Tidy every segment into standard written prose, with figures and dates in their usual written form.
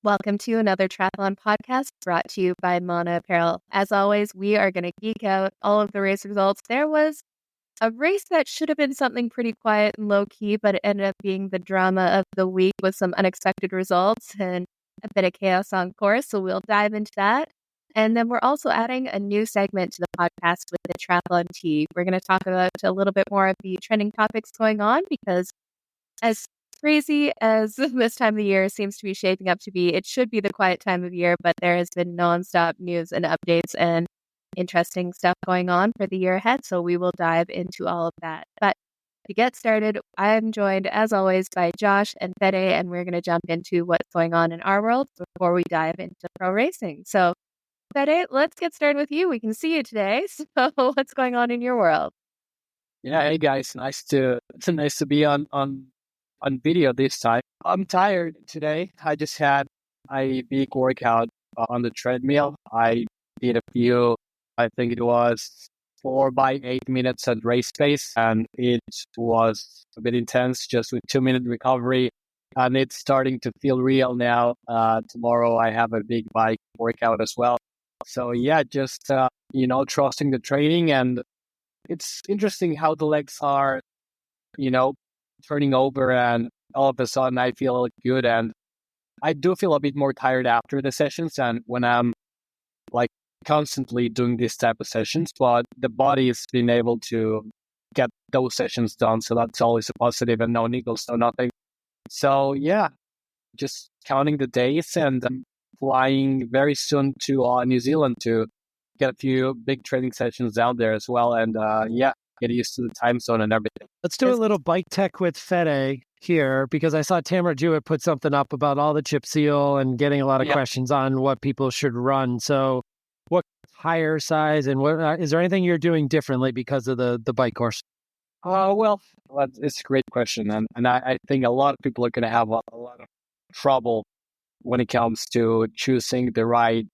Welcome to another Triathlon podcast brought to you by Mana Apparel. As always, we are going to geek out all of the race results. There was a race that should have been something pretty quiet and low-key, but it ended up being the drama of the week with some unexpected results and a bit of chaos on course, so we'll dive into that. And then we're also adding a new segment to the podcast with the Triathlon Tea. We're going to talk about a little bit more of the trending topics going on because as crazy as this time of the year seems to be shaping up to be, it should be the quiet time of year, but there has been nonstop news and updates and interesting stuff going on for the year ahead. So we will dive into all of that. But to get started, I am joined as always by Josh and Fede, and we're going to jump into what's going on in our world before we dive into pro racing. So Fede, let's get started with you. We can see you today. So what's going on in your world? Yeah, hey guys, nice to be on video this time. I'm tired today. I just had a big workout on the treadmill. I did a few, I think it was 4 by 8 minutes at race pace, and it was a bit intense just with 2-minute recovery. And it's starting to feel real now. Tomorrow I have a big bike workout as well. So yeah, just, trusting the training. And it's interesting how the legs are, turning over, and all of a sudden I feel good. And I do feel a bit more tired after the sessions and when I'm like constantly doing this type of sessions, but the body has been able to get those sessions done. So that's always a positive, and no niggles, no nothing. So yeah, just counting the days, and I'm flying very soon to New Zealand to get a few big training sessions down there as well. And get used to the time zone and everything. Let's do a little bike tech with Fede here, because I saw Tamara Jewett put something up about all the chip seal and getting a lot of questions on what people should run. So what tire size and what is there anything you're doing differently because of the bike course? Well, it's a great question. And I think a lot of people are going to have a lot of trouble when it comes to choosing the right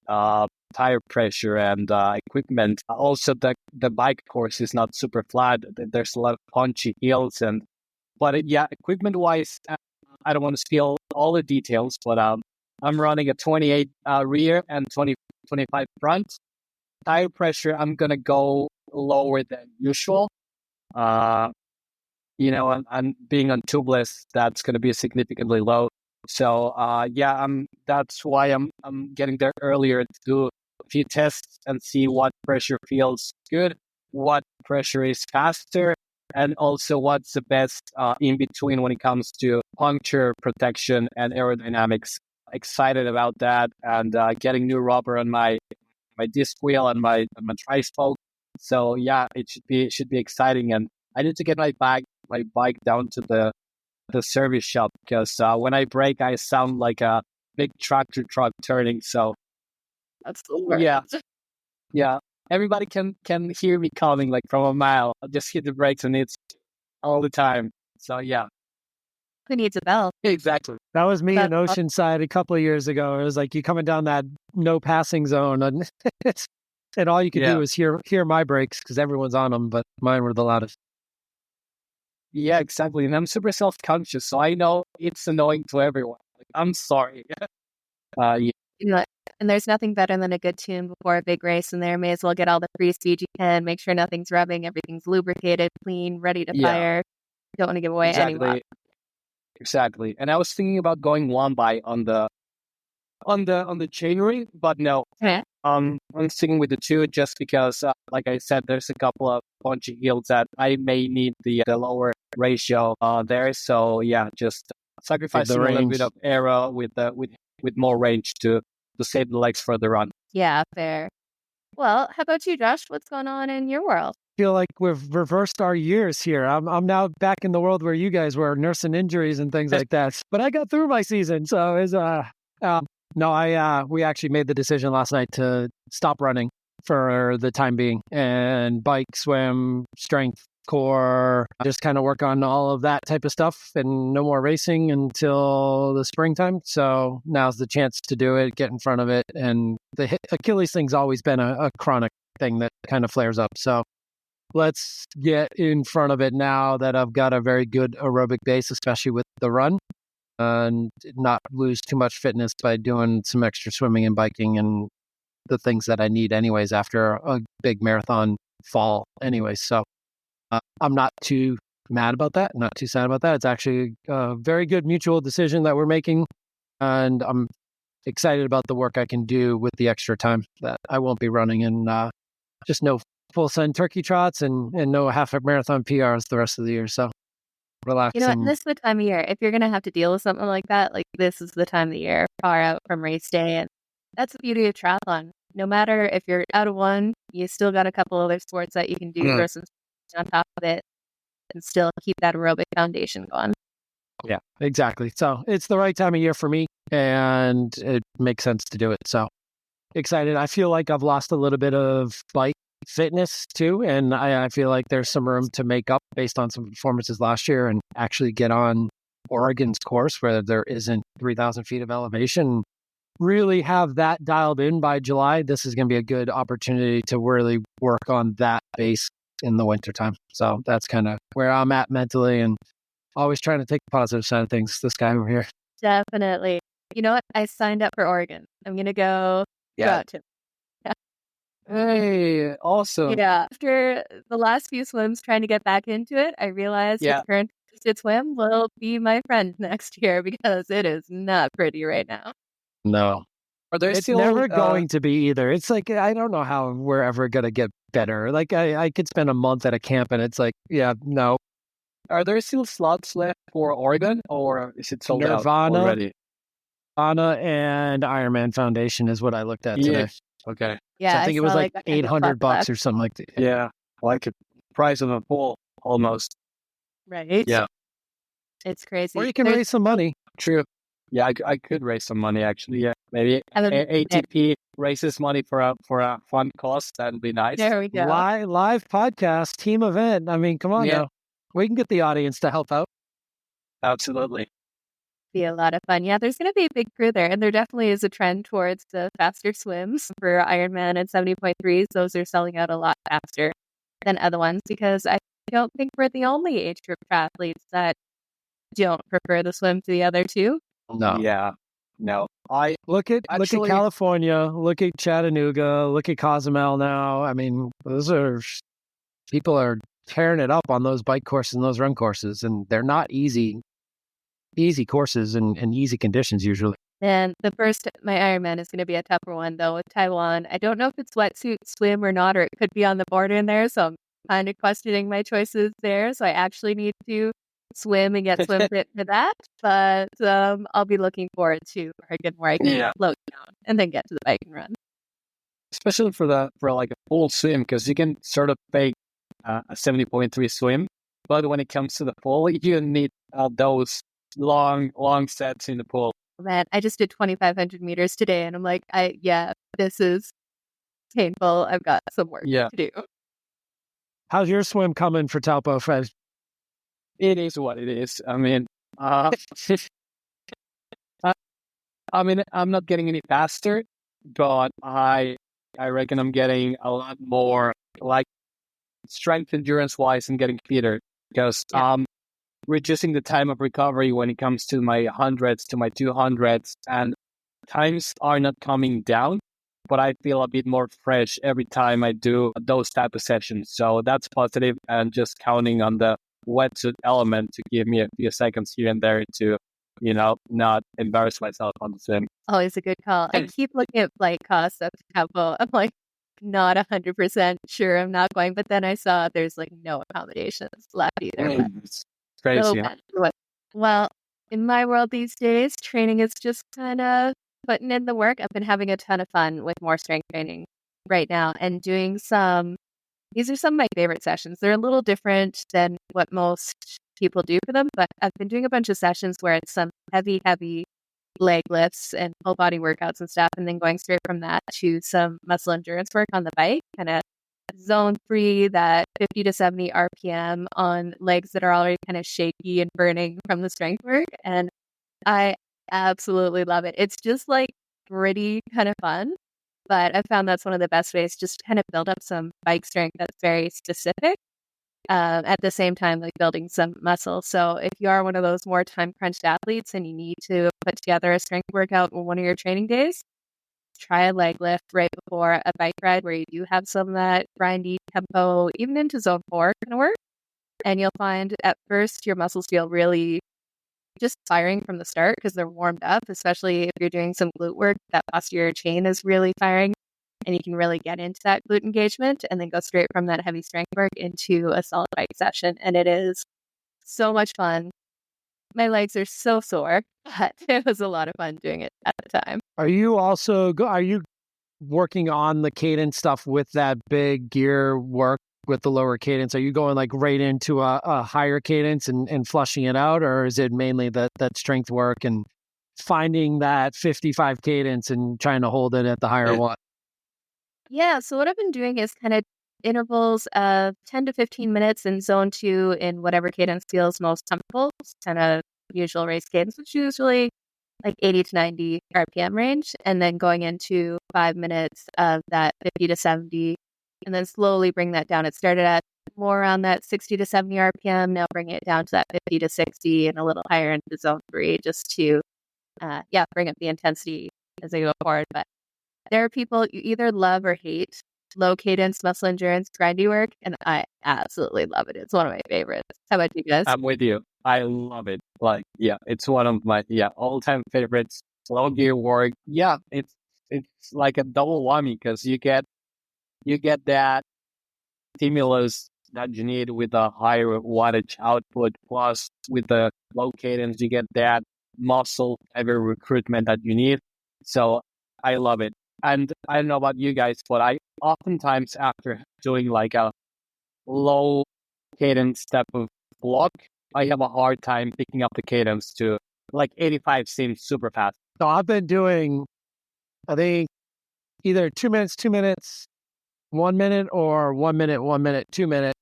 tire pressure and equipment. Also, the bike course is not super flat. There's a lot of punchy hills, but equipment wise, I don't want to steal all the details, but I'm running a 28 rear and 25 front. Tire pressure, I'm gonna go lower than usual. And being on tubeless, that's gonna be significantly low. So that's why I'm getting there earlier to do a few tests and see what pressure feels good, what pressure is faster, and also what's the best in between when it comes to puncture protection and aerodynamics. Excited about that, and getting new rubber on my disc wheel and my tri-spoke. So yeah, it should be exciting. And I need to get my bike down to the service shop, because when I brake, I sound like a big tractor truck turning. So that's over. Yeah. Everybody can hear me coming like from a mile. I'll just hit the brakes and it's all the time. So yeah. Who needs a bell? Exactly. That was me in Oceanside a couple of years ago. It was like you coming down that no passing zone, and all you could do was hear my brakes because everyone's on them, but mine were the loudest. Yeah, exactly. And I'm super self-conscious, so I know it's annoying to everyone. Like, I'm sorry. And there's nothing better than a good tune before a big race, and there may as well get all the free speed you can, make sure nothing's rubbing, everything's lubricated, clean, ready to fire. Don't want to give away any luck. Exactly. And I was thinking about going one by on the chainring, but no. I'm sticking with the two just because, like I said, there's a couple of punchy hills that I may need the lower ratio there. So yeah, just sacrificing a little bit of aero with more range to save the legs for the run. Yeah, fair. Well, how about you, Josh? What's going on in your world? I feel like we've reversed our years here. I'm now back in the world where you guys were nursing injuries and things like that. But I got through my season, so it's we actually made the decision last night to stop running for the time being and bike, swim, strength, core, just kind of work on all of that type of stuff, and no more racing until the springtime. So now's the chance to do it, get in front of it. And the Achilles thing's always been a chronic thing that kind of flares up. So let's get in front of it now that I've got a very good aerobic base, especially with the run. and not lose too much fitness by doing some extra swimming and biking and the things that I need anyways after a big marathon fall anyways. So I'm not too mad about that, not too sad about that. It's actually a very good mutual decision that we're making, and I'm excited about the work I can do with the extra time that I won't be running, and just no full send turkey trots and no half marathon PRs the rest of the year. So relax. You know what? This is the time of year. If you're going to have to deal with something like that, like this is the time of the year, far out from race day. And that's the beauty of triathlon. No matter if you're out of one, you still got a couple other sports that you can do, throw some on top of it, and still keep that aerobic foundation going. Yeah, exactly. So it's the right time of year for me, and it makes sense to do it. So excited. I feel like I've lost a little bit of bike fitness too, and I feel like there's some room to make up based on some performances last year and actually get on Oregon's course where there isn't 3,000 feet of elevation. Really have that dialed in by July. This is going to be a good opportunity to really work on that base in the wintertime. So that's kind of where I'm at mentally, and always trying to take the positive side of things. This guy over here. Definitely. You know what? I signed up for Oregon. I'm going to go. Yeah. Yeah. Hey, awesome. Yeah. After the last few swims trying to get back into it, I realized the current swim will be my friend next year because it is not pretty right now. No. It's never going to be either. It's like, I don't know how we're ever going to get better. Like, I could spend a month at a camp and it's like, yeah, no. Are there still slots left for Oregon, or is it sold out already? Nirvana and Ironman Foundation is what I looked at today. Okay. Yeah, so I think it was like $800 or something like that. Yeah, like the price of a pool almost. Right. Yeah. It's crazy. Or you can raise some money. True. Yeah, I could raise some money actually. Yeah, maybe ATP raises money for a fun cause. That'd be nice. There we go. Live podcast, team event. I mean, come on now. We can get the audience to help out. Absolutely. Be a lot of fun. Yeah, there's going to be a big crew there. And there definitely is a trend towards the faster swims for Ironman and 70.3s. Those are selling out a lot faster than other ones because I don't think we're the only age group triathletes that don't prefer the swim to the other two. No. Yeah. No. Look at California, look at Chattanooga, look at Cozumel now. I mean, people are tearing it up on those bike courses and those run courses, and they're not easy courses and easy conditions usually. And my Ironman is going to be a tougher one though with Taiwan. I don't know if it's wetsuit swim or not, or it could be on the border in there. So I'm kind of questioning my choices there. So I actually need to swim and get swim fit for that. But I'll be looking forward to Oregon where I can float down and then get to the bike and run. Especially for like a full swim, because you can sort of fake a 70.3 swim, but when it comes to the pool, you need those long sets in the pool. Man, I just did 2,500 meters today, and I'm like, this is painful. I've got some work to do. How's your swim coming for Taupo, Fede? It is what it is. I mean, I'm not getting any faster, but I reckon I'm getting a lot more like strength endurance wise and getting fitter because reducing the time of recovery when it comes to my 100s to my 200s, and times are not coming down, but I feel a bit more fresh every time I do those type of sessions. So that's positive, and just counting on the wetsuit element to give me a few seconds here and there to, not embarrass myself on the swim. Always a good call. I keep looking at flight costs up to Taupo. I'm like, not 100% sure I'm not going, but then I saw there's like no accommodations left either. It's crazy. Well, in my world these days, training is just kind of putting in the work. I've been having a ton of fun with more strength training right now and doing these are some of my favorite sessions. They're a little different than what most people do for them, but I've been doing a bunch of sessions where it's some heavy leg lifts and whole body workouts and stuff, and then going straight from that to some muscle endurance work on the bike, kind of zone 3, that 50 to 70 RPM on legs that are already kind of shaky and burning from the strength work. And I absolutely love it. It's just like gritty kind of fun, but I found that's one of the best ways just to kind of build up some bike strength that's very specific. at the same time, like building some muscle. So if you are one of those more time crunched athletes and you need to put together a strength workout on one of your training days, try a leg lift right before a bike ride where you do have some of that grindy tempo, even into zone 4 kind of work. And you'll find at first your muscles feel really just firing from the start because they're warmed up, especially if you're doing some glute work. That posterior chain is really firing and you can really get into that glute engagement and then go straight from that heavy strength work into a solid bike session. And it is so much fun. My legs are so sore, but it was a lot of fun doing it at the time. Are you working on the cadence stuff with that big gear work with the lower cadence? Are you going like right into a higher cadence and flushing it out? Or is it mainly that strength work and finding that 55 cadence and trying to hold it at the higher one? Yeah, so what I've been doing is kind of intervals of 10 to 15 minutes in zone 2 in whatever cadence feels most comfortable. It's kind of usual race cadence, which is usually like 80 to 90 RPM range, and then going into 5 minutes of that 50 to 70, and then slowly bring that down. It started at more around that 60 to 70 RPM, now bring it down to that 50 to 60 and a little higher into zone 3 just to, bring up the intensity as I go forward. But there are people you either love or hate low cadence muscle endurance grindy work, and I absolutely love it. It's one of my favorites. How about you guys? I'm with you. I love it. Like, yeah, it's one of my all-time favorites. Slow gear work. Yeah, it's like a double whammy because you get that stimulus that you need with a higher wattage output, plus with the low cadence, you get that muscle heavy recruitment that you need. So I love it. And I don't know about you guys, but I oftentimes after doing like a low cadence step of block, I have a hard time picking up the cadence to like 85 seems super fast. So I've been doing, I think, either 2 minutes, 2 minutes, 1 minute, or 1 minute, 1 minute, 2 minute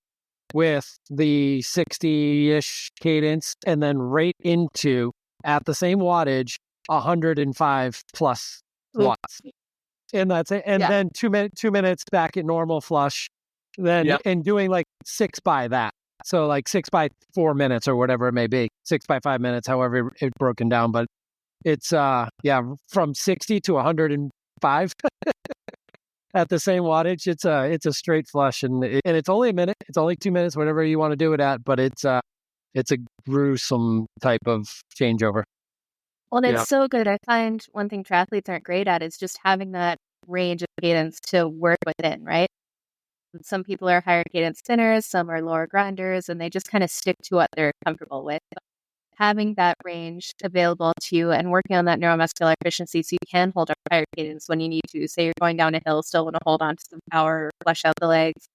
with the 60-ish cadence, and then right into, at the same wattage, 105 plus watts. And that's it. And then 2 minutes back at normal flush, then and doing like 6 by that. So like 6 by 4 minutes or whatever it may be, 6 by 5 minutes, however it's broken down. But it's from 60 to 105 at the same wattage. It's a straight flush, and it's only a minute. It's only 2 minutes, whatever you want to do it at. But it's a gruesome type of changeover. Well, it's so good. I find one thing triathletes aren't great at is just having that range of cadence to work within, right? Some people are higher cadence spinners, some are lower grinders, and they just kind of stick to what they're comfortable with. But having that range available to you and working on that neuromuscular efficiency so you can hold up higher cadence when you need to. Say you're going down a hill, still want to hold on to some power or flush out the legs.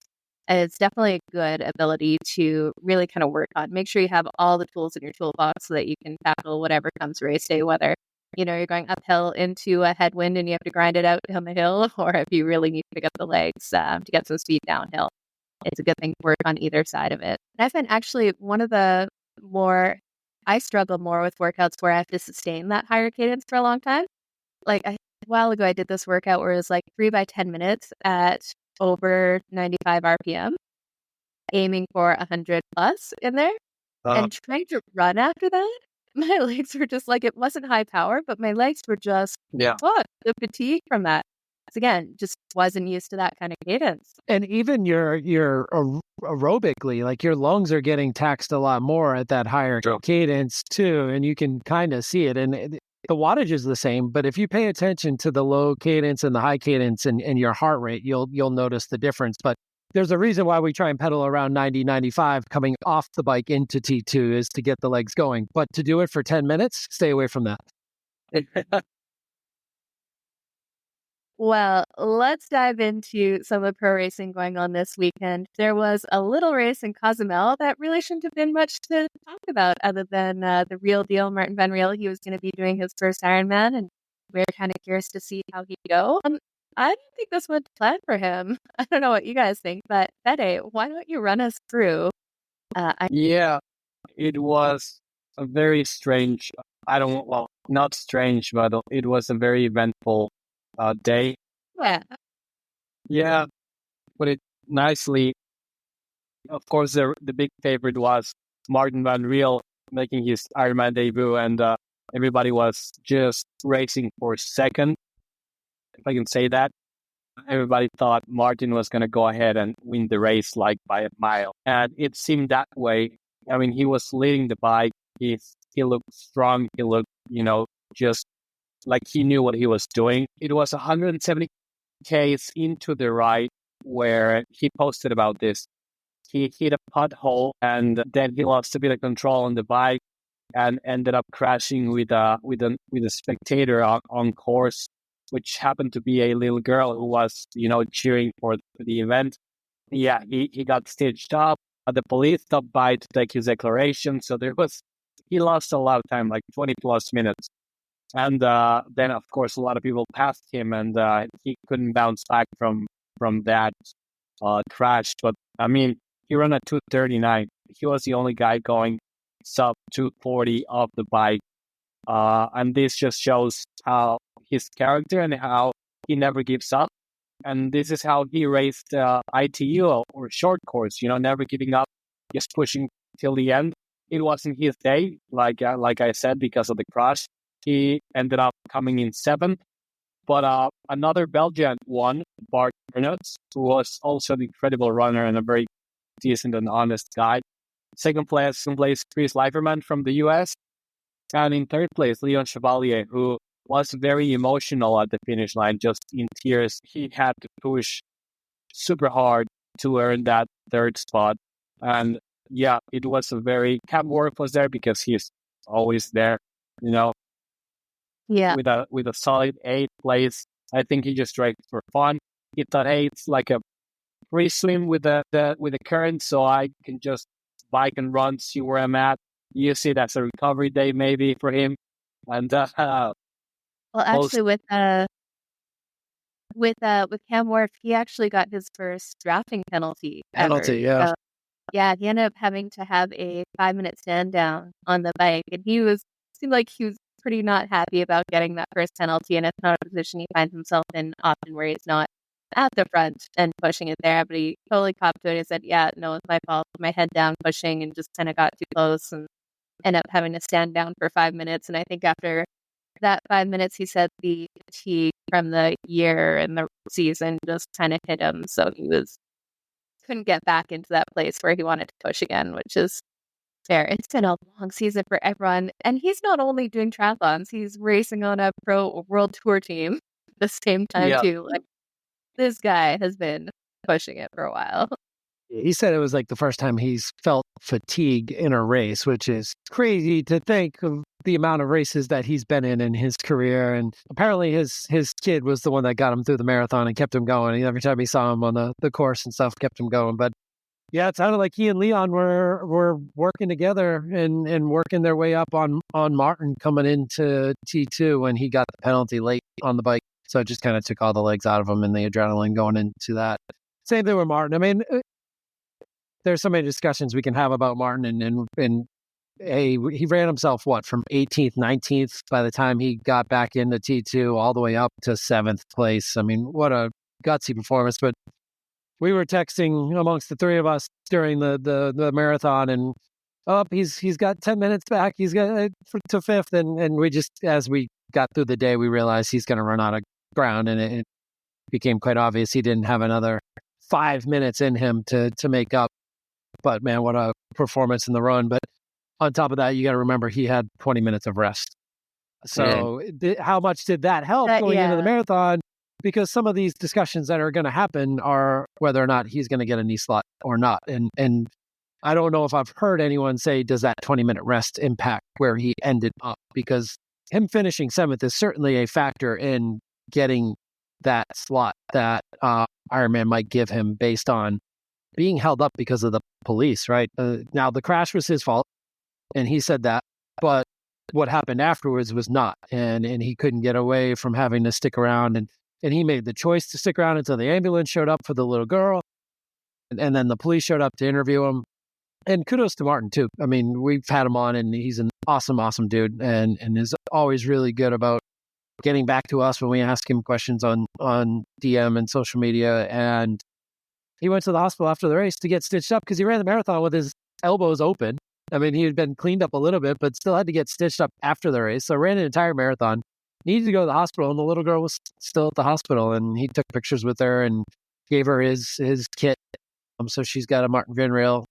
It's definitely a good ability to really kind of work on. Make sure you have all the tools in your toolbox so that you can tackle whatever comes race day, whether you're going uphill into a headwind and you have to grind it out on the hill, or if you really need to pick up the legs to get some speed downhill. It's a good thing to work on either side of it. And I find actually one of the I struggle more with workouts where I have to sustain that higher cadence for a long time. Like a while ago, I did this workout where it was like 3 by 10 minutes at over 95 RPM, aiming for 100 plus in there, and trying to run after that. My legs were just like, it wasn't high power, but my legs were just, the fatigue from that. So again, just wasn't used to that kind of cadence. And even your aerobically, like your lungs are getting taxed a lot more at that higher cadence too. And you can kind of see it. And the wattage is the same, but if you pay attention to the low cadence and the high cadence and your heart rate, you'll notice the difference. But there's a reason why we try and pedal around 90, 95 coming off the bike into T2 is to get the legs going. But to do it for 10 minutes, stay away from that. Well, let's dive into some of the pro racing going on this weekend. There was a little race in Cozumel that really shouldn't have been much to talk about other than the real deal, Marten van Riel. He was going to be doing his first Ironman, and we're kind of curious to see how he'd go. I don't think this went to plan for him. I don't know what you guys think, but Fede, why don't you run us through? It was a very strange, not strange, but it was a very eventful day. Yeah. Yeah, put it nicely. Of course, the big favorite was Marten van Riel making his Ironman debut, and everybody was just racing for second, if I can say that. Everybody thought Marten was going to go ahead and win the race like by a mile. And it seemed that way. I mean, he was leading the bike. He looked strong. He looked, just like he knew what he was doing. It was 170 Ks into the right where he posted about this. He hit a pothole and then he lost a bit of control on the bike and ended up crashing with a spectator on course, which happened to be a little girl who was, cheering for the event. Yeah, he got stitched up. The police stopped by to take his declaration. So he lost a lot of time, like 20 plus minutes. And then, of course, a lot of people passed him and he couldn't bounce back from that crash. But I mean, he ran at 2:39. He was the only guy going sub 2:40 off the bike. And this just shows how his character and how he never gives up. And this is how he raced ITU or short course, never giving up, just pushing till the end. It wasn't his day, like I said, because of the crash. He ended up coming in seventh. But another Belgian won, Bart, who was also an incredible runner and a very decent and honest guy. Second place, Chris Leiferman from the US. And in third place, Leon Chevalier, who was very emotional at the finish line, just in tears. He had to push super hard to earn that third spot. And yeah, it was Cam Wurf was there because he's always there, Yeah. with a solid 8th place. I think he just raced for fun. He thought, hey, it's like a free swim with the current, so I can just bike and run, see where I'm at. You see, that's a recovery day maybe for him. And well, actually, with Cam Wurf, he actually got his first drafting penalty ever. Yeah. So, yeah, he ended up having to have a 5-minute stand down on the bike, and seemed like he was pretty not happy about getting that first penalty, and it's not a position he finds himself in often where he's not at the front and pushing it there. But he totally copped to it and said, "Yeah, no, it's my fault. Put my head down pushing and just kind of got too close and ended up having to stand down for 5 minutes." And I think after that 5 minutes, he said the fatigue from the year and the season just kind of hit him. So he couldn't get back into that place where he wanted to push again, which is fair. It's been a long season for everyone. And he's not only doing triathlons, he's racing on a pro world tour team at the same time too. Like, this guy has been pushing it for a while. He said it was like the first time he's felt fatigue in a race, which is crazy to think of the amount of races that he's been in his career. And apparently his kid was the one that got him through the marathon and kept him going. Every time he saw him on the course and stuff, kept him going. But yeah, it sounded like he and Leon were working together and working their way up on Marten coming into T2 when he got the penalty late on the bike. So it just kind of took all the legs out of him and the adrenaline going into that. Same thing with Marten. I mean, there's so many discussions we can have about Marten and hey, he ran himself from 18th, 19th by the time he got back into T2 all the way up to 7th place. I mean, what a gutsy performance. But we were texting amongst the three of us during the marathon and he's got 10 minutes back. He's got to 5th. And we just, as we got through the day, we realized he's going to run out of ground. And it became quite obvious he didn't have another 5 minutes in him to make up. But man, what a performance in the run. But on top of that, you got to remember he had 20 minutes of rest. So how much did that help going into the marathon? Because some of these discussions that are going to happen are whether or not he's going to get a knee slot or not. And I don't know if I've heard anyone say, does that 20-minute rest impact where he ended up? Because him finishing 7th is certainly a factor in getting that slot that Ironman might give him based on being held up because of the police, right? Now, the crash was his fault, and he said that, but what happened afterwards was not, and he couldn't get away from having to stick around, and he made the choice to stick around until the ambulance showed up for the little girl, and then the police showed up to interview him. And kudos to Marten, too. I mean, we've had him on, and he's an awesome, awesome dude, and is always really good about getting back to us when we ask him questions on DM and social media, and he went to the hospital after the race to get stitched up because he ran the marathon with his elbows open. I mean, he had been cleaned up a little bit, but still had to get stitched up after the race. So ran an entire marathon, needed to go to the hospital, and the little girl was still at the hospital, and he took pictures with her and gave her his kit. So she's got a Marten Van Riel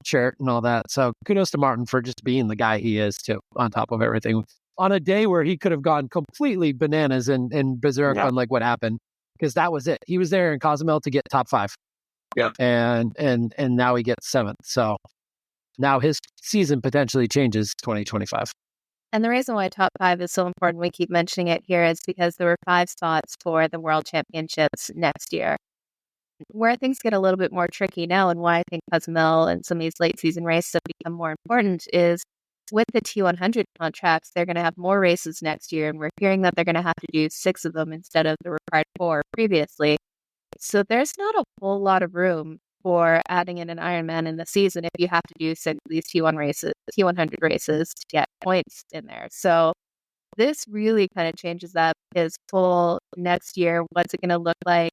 shirt and all that. So kudos to Marten for just being the guy he is too, on top of everything. On a day where he could have gone completely bananas and berserk on like what happened, because that was it. He was there in Cozumel to get top 5. Yeah. And now he gets 7th. So now his season potentially changes 2025. And the reason why top 5 is so important, we keep mentioning it here, is because there were 5 spots for the World Championships next year. Where things get a little bit more tricky now, and why I think Cozumel and some of these late season races have become more important, is with the T100 contracts, they're going to have more races next year, and we're hearing that they're going to have to do 6 of them instead of the required 4 previously. So there's not a whole lot of room for adding in an Ironman in the season if you have to do 6 of these T100 races to get points in there. So this really kind of changes up his full next year. What's it going to look like?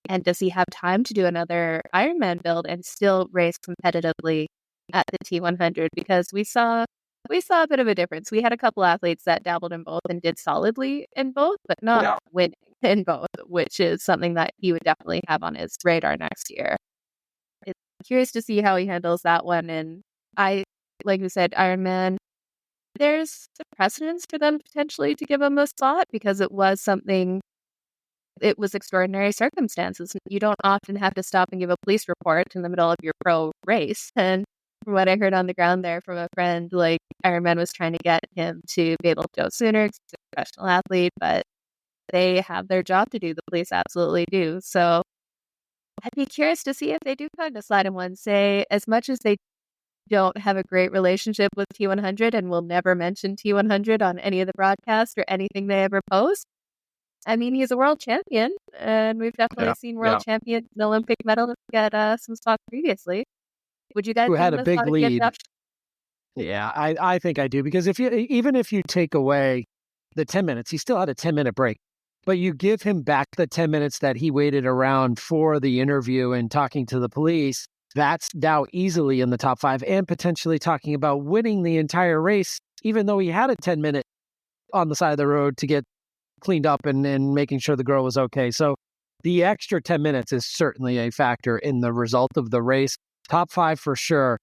And does he have time to do another Ironman build and still race competitively at the T100? Because we saw a bit of a difference. We had a couple athletes that dabbled in both and did solidly in both, but not winning in both, which is something that he would definitely have on his radar next year. It's curious to see how he handles that one. And like you said, Ironman, there's a precedence for them potentially to give him a spot because it was extraordinary circumstances. You don't often have to stop and give a police report in the middle of your pro race. And from what I heard on the ground there from a friend, like Ironman was trying to get him to be able to go sooner because he's a professional athlete, but they have their job to do. The police absolutely do. So I'd be curious to see if they do kind of slide in one, say, as much as they don't have a great relationship with T100 and will never mention T100 on any of the broadcasts or anything they ever post. I mean, he's a world champion, and we've definitely seen world champions and Olympic medalists get some spots previously. Would you guys who had a big lead? Yeah, I think I do, because even if you take away the 10 minutes, he still had a 10-minute break, but you give him back the 10 minutes that he waited around for the interview and talking to the police. That's now easily in the top 5 and potentially talking about winning the entire race, even though he had a 10-minute on the side of the road to get cleaned up and making sure the girl was okay. So the extra 10 minutes is certainly a factor in the result of the race. Top 5 for sure,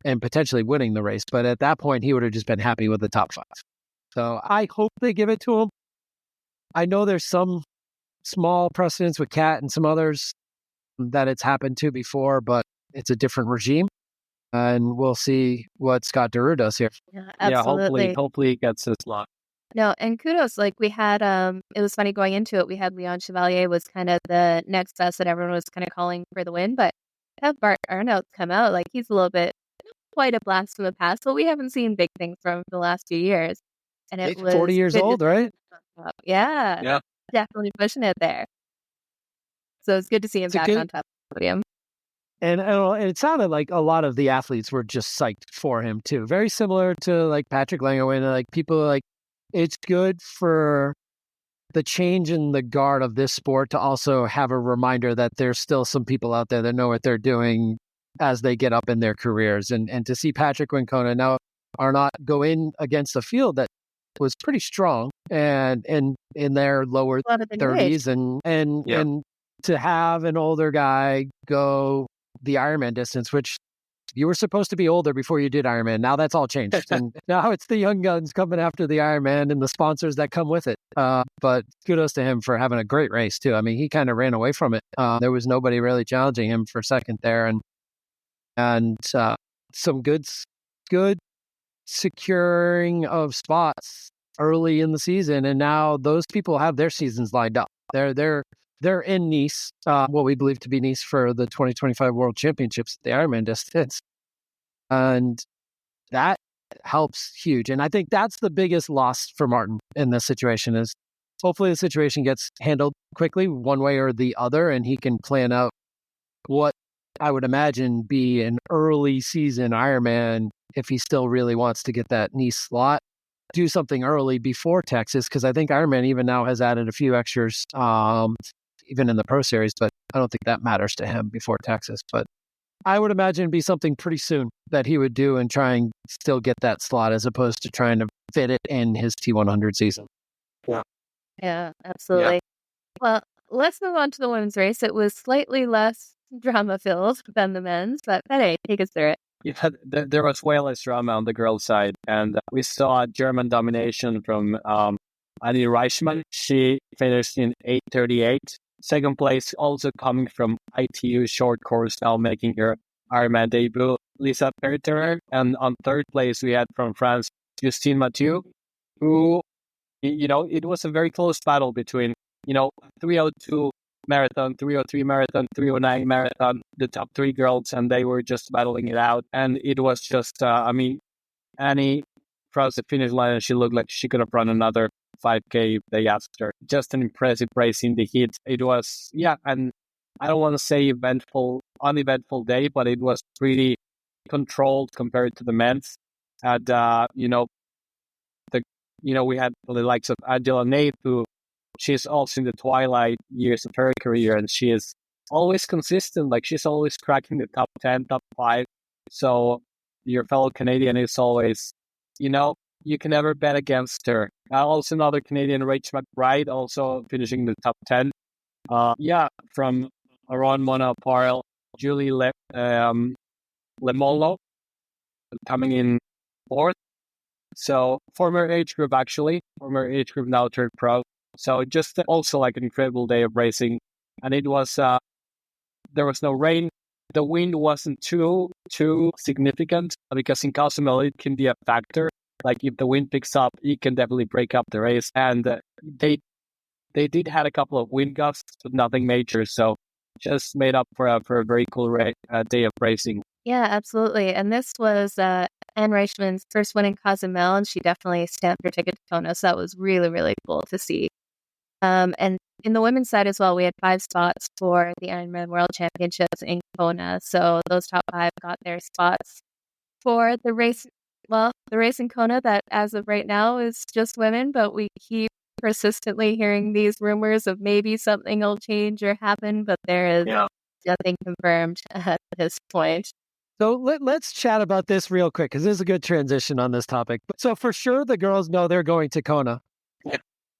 and potentially winning the race. But at that point, he would have just been happy with the top 5. So I hope they give it to him. I know there's some small precedents with Kat and some others that it's happened to before, but it's a different regime. And we'll see what Scott Deroux does here. Yeah, absolutely. Hopefully he gets his luck. No, and kudos. Like we had, it was funny going into it. We had Leon Chevalier was kind of the next best that everyone was kind of calling for the win, but have Bart Aernouts come out, like he's a little bit, not quite a blast from the past, but we haven't seen big things from the last few years. And it was 40 years old, right? Yeah, definitely pushing it there. So it's good to see him back on top of the podium. And it sounded like a lot of the athletes were just psyched for him too. Very similar to like Patrick Langevin, like people like, it's good for the change in the guard of this sport to also have a reminder that there's still some people out there that know what they're doing as they get up in their careers. And to see Patrick win Kona now Aernouts go in against a field that was pretty strong and in their lower 30s and to have an older guy go the Ironman distance, which you were supposed to be older before you did Ironman. Now that's all changed. And now it's the young guns coming after the Ironman and the sponsors that come with it. But kudos to him for having a great race too. I mean, he kind of ran away from it. There was nobody really challenging him for second there. And some good securing of spots early in the season. And now those people have their seasons lined up. They're in Nice, what we believe to be Nice for the 2025 World Championships, the Ironman distance. And that helps huge. And I think that's the biggest loss for Marten in this situation is hopefully the situation gets handled quickly one way or the other, and he can plan out what I would imagine be an early season Ironman if he still really wants to get that Nice slot. Do something early before Texas, because I think Ironman even now has added a few extras, even in the Pro Series, but I don't think that matters to him before Texas, but I would imagine it'd be something pretty soon that he would do and try and still get that slot as opposed to trying to fit it in his T100 season. Yeah, absolutely. Well, let's move on to the women's race. It was slightly less drama-filled than the men's, but Fede, take us through it. Yeah, there was way less drama on the girls' side, and we saw German domination from Annie Reischmann. She finished in 8:38. Second place also coming from ITU short course, now making her Ironman debut, Lisa Perterer. And on third place, we had from France, Justine Mathieu, who, it was a very close battle between, 302 marathon, 303 marathon, 309 marathon, the top three girls, and they were just battling it out. And it was just, Annie crossed the finish line and she looked like she could have run another 5K if they asked her. Just an impressive race in the heat. It was, and I don't want to say uneventful day, but it was pretty controlled compared to the men's. And, we had the likes of Angela Nath, who she's also in the twilight years of her career, and she is always consistent. Like, she's always cracking the top 10, top 5. So your fellow Canadian is always, you can never bet against her. Also another Canadian, Rachel McBride, also finishing the top 10. From Aron Mona Apparel, Julie Lemolo coming in fourth. So former age group, now turned pro. So just also like an incredible day of racing. And it was, there was no rain. The wind wasn't too significant, because in Cozumel it can be a factor. Like if the wind picks up, it can definitely break up the race. And they did had a couple of wind gusts, but nothing major. So just made up for a very cool day of racing. Yeah, absolutely. And this was Anne Reichmann's first win in Cozumel, and she definitely stamped her ticket to Kona. So that was really, really cool to see. And in the women's side as well, we had 5 spots for the Ironman World Championships in Kona. So those top 5 got their spots for the race. Well, the race in Kona that as of right now is just women, but we keep persistently hearing these rumors of maybe something will change or happen, but there is nothing confirmed at this point. So let's chat about this real quick, because this is a good transition on this topic. So for sure, the girls know they're going to Kona. Yeah.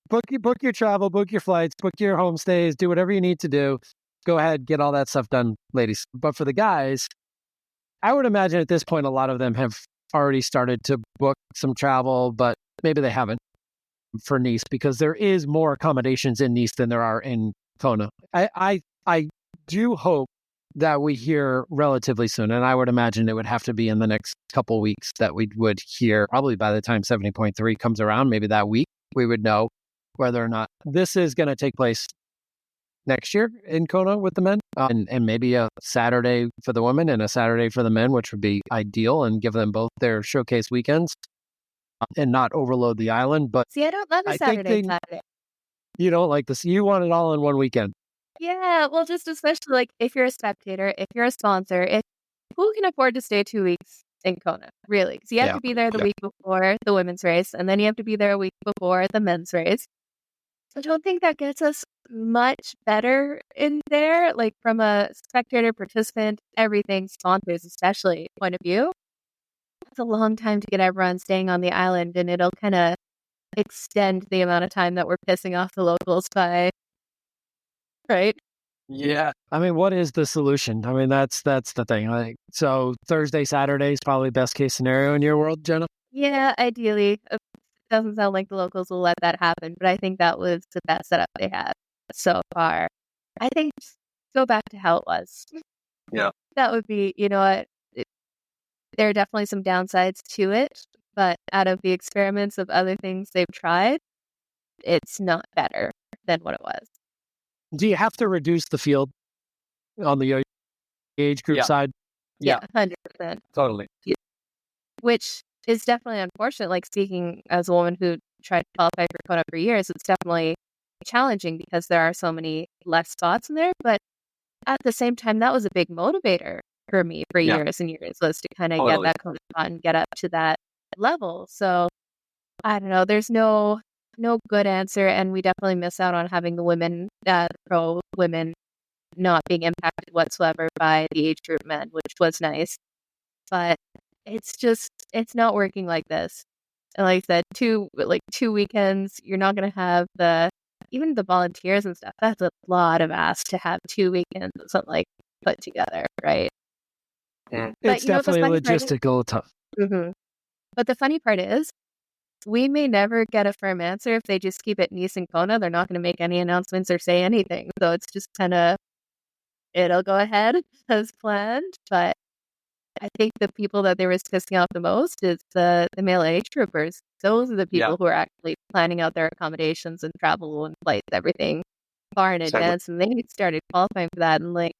Book your travel, book your flights, book your homestays, do whatever you need to do. Go ahead, get all that stuff done, ladies. But for the guys, I would imagine at this point, a lot of them have already started to book some travel, but maybe they haven't for Nice, because there is more accommodations in Nice than there are in Kona. I do hope that we hear relatively soon, and I would imagine it would have to be in the next couple weeks that we would hear. Probably by the time 70.3 comes around, maybe that week, we would know whether or not this is going to take place next year in Kona with the men, and maybe a Saturday for the women and a Saturday for the men, which would be ideal and give them both their showcase weekends and not overload the island. But see, I don't love a Saturday. You don't like this. You want it all in one weekend. Yeah, well, just especially like if you're a spectator, if you're a sponsor, who can afford to stay 2 weeks in Kona, really? Because you have to be there the week before the women's race, and then you have to be there a week before the men's race. So I don't think that gets us much better in there, like from a spectator, participant, everything, sponsors especially point of view. It's a long time to get everyone staying on the island, and it'll kind of extend the amount of time that we're pissing off the locals by. Right? Yeah. I mean, what is the solution? I mean, that's the thing. Like, so Thursday, Saturday is probably best case scenario in your world, Jenna? Yeah, ideally. It doesn't sound like the locals will let that happen, but I think that was the best setup they had so far. I think just go back to how it was. Yeah. That would be, there are definitely some downsides to it, but out of the experiments of other things they've tried, it's not better than what it was. Do you have to reduce the field on the age group side? Yeah, 100%. Totally. Which is definitely unfortunate. Like, speaking as a woman who tried to qualify for Kona for years, it's definitely challenging because there are so many less spots in there. But at the same time, that was a big motivator for me for years and years, was to kind of get that Kona spot and get up to that level. So I don't know. There's no good answer, and we definitely miss out on having the women, pro women not being impacted whatsoever by the age group men, which was nice. But it's not working like this. And like I said, 2 weekends, you're not going to have even the volunteers and stuff. That's a lot of ask to have 2 weekends of something like put together, right? Yeah. But It's definitely logistical tough. Mm-hmm. But the funny part is, we may never get a firm answer if they just keep it Nice and Kona. They're not going to make any announcements or say anything. So it's just kind of, it'll go ahead as planned. But I think the people that they were discussing out the most is the male age groupers. Those are the people who are actually planning out their accommodations and travel and flights, everything far in advance. And they started qualifying for that in like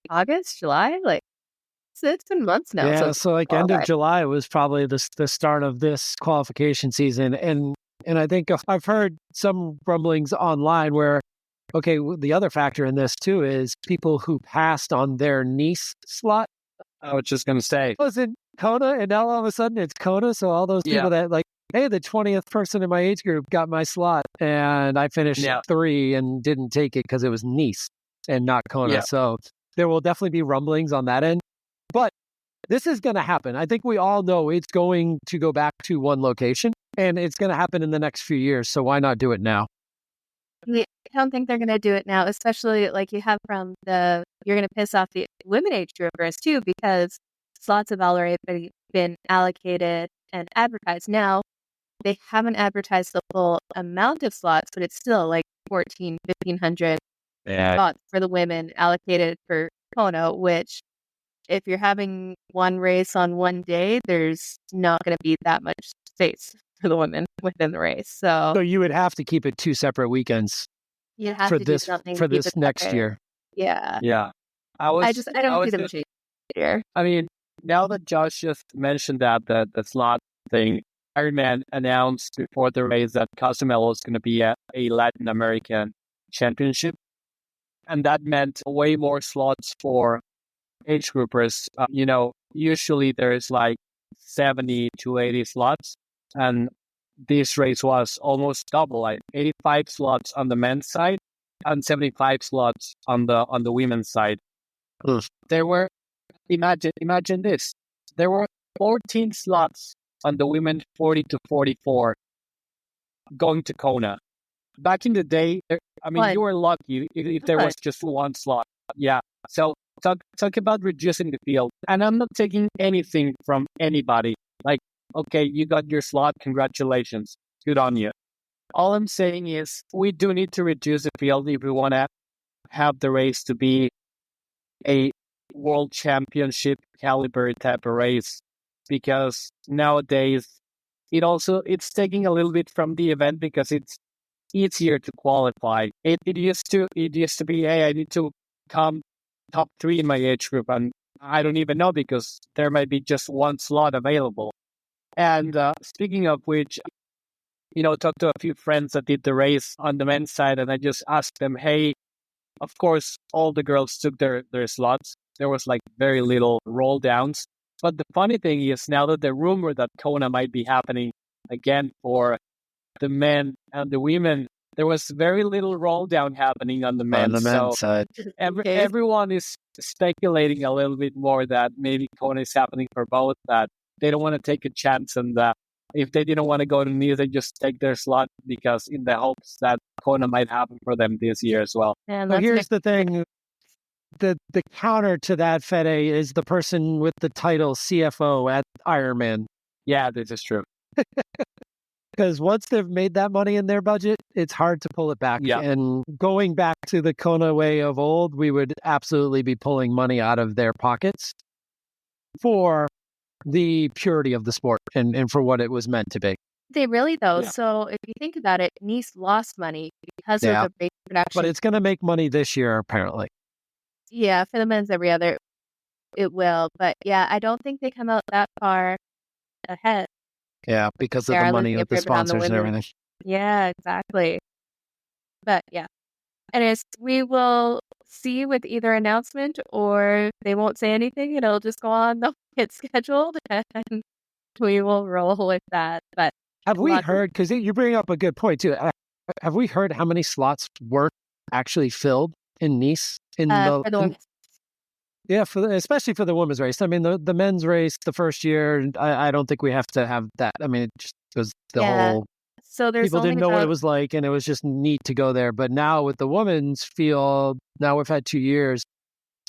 August, July. Like, so it's been months now. Yeah, so like end of July was probably the start of this qualification season. And I think I've heard some rumblings online where, okay, the other factor in this too is people who passed on their Nice slot. I was just going to say. It was in Kona, and now all of a sudden it's Kona. So all those people that like, hey, the 20th person in my age group got my slot, and I finished 3 and didn't take it because it was Nice and not Kona. Yeah. So there will definitely be rumblings on that end. But this is going to happen. I think we all know it's going to go back to one location, and it's going to happen in the next few years. So why not do it now? I don't think they're going to do it now, especially like you have you're going to piss off the women age groupers too, because slots have already been allocated and advertised. Now, they haven't advertised the full amount of slots, but it's still like 1,500 spots for the women allocated for Kona, which if you're having one race on one day, there's not going to be that much space for the women within the race. So you would have to keep it 2 separate weekends for this next year. Yeah. Yeah. I don't see them changing here. I mean, now that Josh just mentioned the slot thing, Ironman announced before the race that Cozumel was going to be a Latin American championship. And that meant way more slots for age groupers. Usually there's like 70 to 80 slots. And this race was almost double, like 85 slots on the men's side and 75 slots on the women's side. There were, imagine this, there were 14 slots on the women 40 to 44 going to Kona. Back in the day, you were lucky if there was just one slot. Yeah. So talk about reducing the field. And I'm not taking anything from anybody. Like, okay, you got your slot. Congratulations. Good on you. All I'm saying is we do need to reduce the field if we want to have the race to be a world championship caliber type of race, because nowadays it's taking a little bit from the event because it's easier to qualify. It used to be, hey, I need to come top 3 in my age group, and I don't even know because there might be just one slot available. And speaking of which, talked to a few friends that did the race on the men's side, and I just asked them, hey, of course, all the girls took their slots. There was like very little roll downs. But the funny thing is, now that the rumor that Kona might be happening again for the men and the women, there was very little roll down happening on the men's side. Everyone is speculating a little bit more that maybe Kona is happening for both, that they don't want to take a chance, and that if they didn't want to go to Nice, they just take their slot because in the hopes that Kona might happen for them this year as well. So here's the thing. The counter to that, Fede, is the person with the title CFO at Ironman. Yeah, this is true. Because once they've made that money in their budget, it's hard to pull it back. Yeah. And going back to the Kona way of old, we would absolutely be pulling money out of their pockets for the purity of the sport and for what it was meant to be. They really, though. Yeah. So if you think about it, Nice lost money because of the race production. But it's going to make money this year, apparently. Yeah, for the men's every other, it will. But yeah, I don't think they come out that far ahead. Yeah, because of the money of the sponsors and everything. Yeah, exactly. But yeah. Anyways, we will see with either announcement, or they won't say anything. It'll just go on, they'll get scheduled, and we will roll with that. But have we heard, because you bring up a good point too, have we heard how many slots were actually filled in Nice For the women. Yeah, especially for the women's race. I mean, the men's race, the first year, I don't think we have to have that. I mean, it just was the whole. So there's people didn't know what it was like, and it was just neat to go there. But now with the women's field, now we've had 2 years,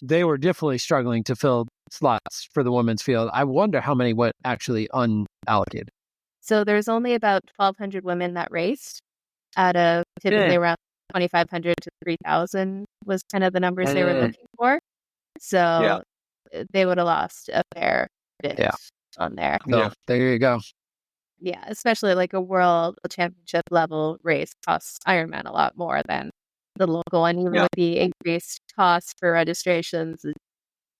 they were definitely struggling to fill slots for the women's field. I wonder how many went actually unallocated. So there's only about 1,200 women that raced out of typically around 2,500 to 3,000 was kind of the numbers they were looking for. So they would have lost a fair bit on there. So there you go. Yeah, especially like a world championship level race costs Ironman a lot more than the local one. Even with the increased cost for registrations,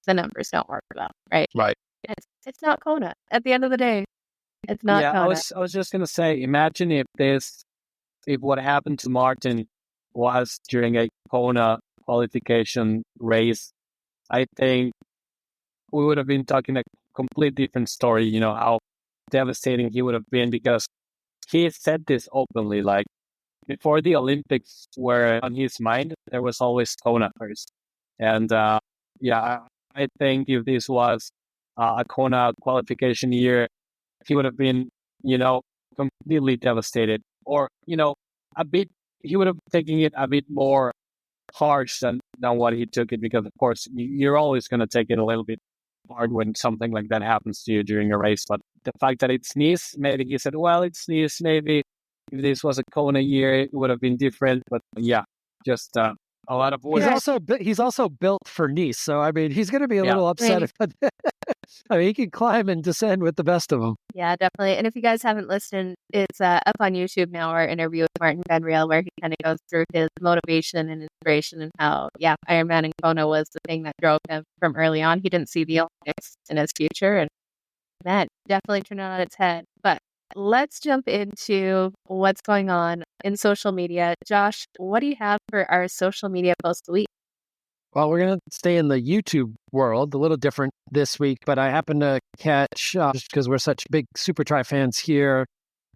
the numbers don't work well, right? Right. It's not Kona. At the end of the day, it's not Kona. I was just gonna say, imagine if what happened to Marten was during a Kona qualification race. I think we would have been talking a complete different story. You know how devastating he would have been, because he said this openly. Like, before the Olympics were on his mind, there was always Kona first. And I think if this was a Kona qualification year, he would have been, completely devastated, or, he would have taken it a bit more harsh than what he took it, because of course you're always going to take it a little bit hard when something like that happens to you during a race. But the fact that it's Nice, maybe he said, well, it's Nice, maybe if this was a Kona year, it would have been different. But just a lot of work. He's also built for Nice, so I mean, he's going to be a little upset. I mean, he can climb and descend with the best of them. Yeah, definitely. And if you guys haven't listened, it's up on YouTube now, our interview with Marten and Riel, where he kind of goes through his motivation and inspiration and how, Ironman and Kona was the thing that drove him from early on. He didn't see the Olympics in his future, and that definitely turned it on its head. But let's jump into what's going on in social media. Josh, what do you have for our social media post of the week? Well, we're going to stay in the YouTube world, a little different this week, but I happened to catch, just because we're such big SuperTri fans here,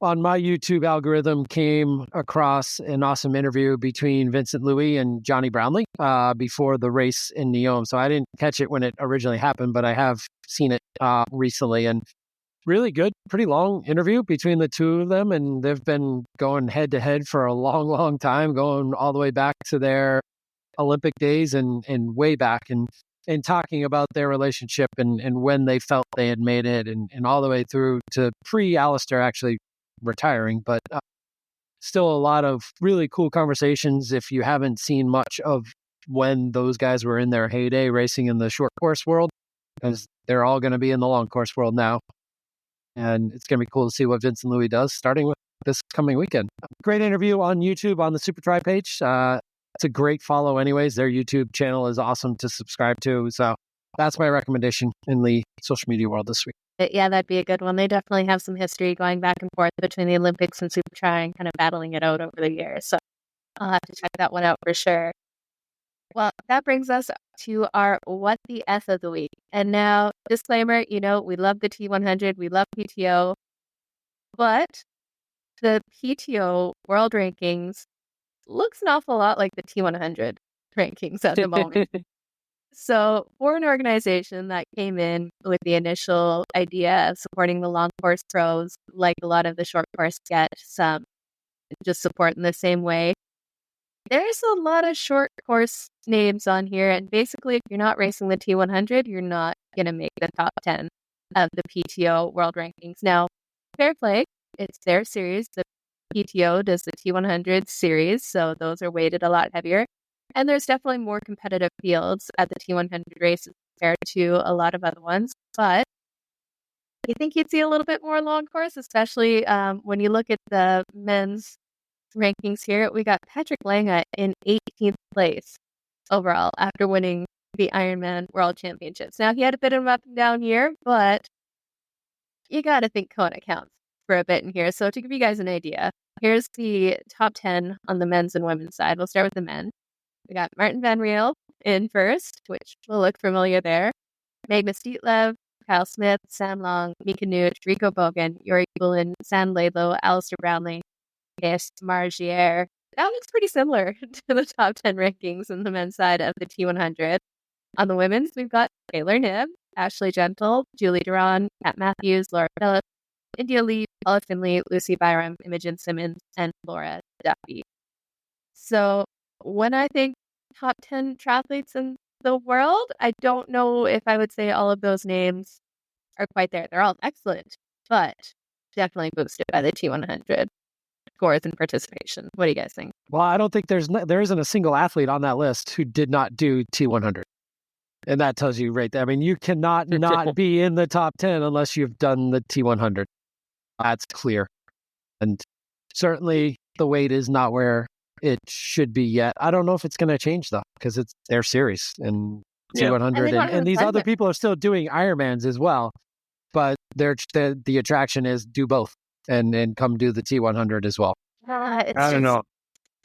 on my YouTube algorithm came across an awesome interview between Vincent Louis and Johnny Brownlee before the race in Nyon. So I didn't catch it when it originally happened, but I have seen it recently, and really good, pretty long interview between the two of them. And they've been going head to head for a long, long time, going all the way back to their Olympic days and way back, and talking about their relationship and when they felt they had made it, and all the way through to pre-Alistair actually retiring. But still a lot of really cool conversations if you haven't seen much of when those guys were in their heyday racing in the short course world, because they're all going to be in the long course world now. And it's going to be cool to see what Vincent Louis does starting with this coming weekend. Great interview on YouTube on the SuperTri page. It's a great follow anyways. Their YouTube channel is awesome to subscribe to. So that's my recommendation in the social media world this week. Yeah, that'd be a good one. They definitely have some history going back and forth between the Olympics and SuperTri and kind of battling it out over the years. So I'll have to check that one out for sure. Well, that brings us to our What the F of the week. And now, disclaimer, we love the T100, we love PTO, but the PTO world rankings looks an awful lot like the T100 rankings at the moment. So for an organization that came in with the initial idea of supporting the long course pros, like a lot of the short course get some just support in the same way, there's a lot of short course names on here. And basically, if you're not racing the T100, you're not going to make the top 10 of the PTO world rankings. Now, fair play, it's their series. The PTO does the T100 series, so those are weighted a lot heavier. And there's definitely more competitive fields at the T100 races compared to a lot of other ones. But I think you'd see a little bit more long course, especially when you look at the men's rankings here. We got Patrick Lange in 18th place overall after winning the Ironman World Championships. Now, he had a bit of an up and down year, but you got to think Kona counts for a bit in here. So to give you guys an idea, here's the top 10 on the men's and women's side. We'll start with the men. We got Marten van Riel in first, which will look familiar there. Magnus Dietlev, Kyle Smith, Sam Long, Mika Nuge, Rico Bogan, Yuri Kulin, Sam Laidlow, Alistair Brownlee, Margier, that looks pretty similar to the top 10 rankings in the men's side of the T100. On the women's, we've got Taylor Knibb, Ashley Gentle, Julie Duran, Kat Matthews, Laura Phillips, India Lee, Paula Finley, Lucy Byram, Imogen Simmons, and Laura Duffy. So when I think top 10 triathletes in the world, I don't know if I would say all of those names are quite there. They're all excellent, but definitely boosted by the T100 scores and participation. What do you guys think? Well, I don't think there isn't a single athlete on that list who did not do T100. And that tells you right there. I mean, you cannot not be in the top 10 unless you've done the T100. That's clear. And certainly the weight is not where it should be yet. I don't know if it's going to change though, because it's their series and T100. And these other people are still doing Ironmans as well. But the attraction is do both and come do the T100 as well. I don't know.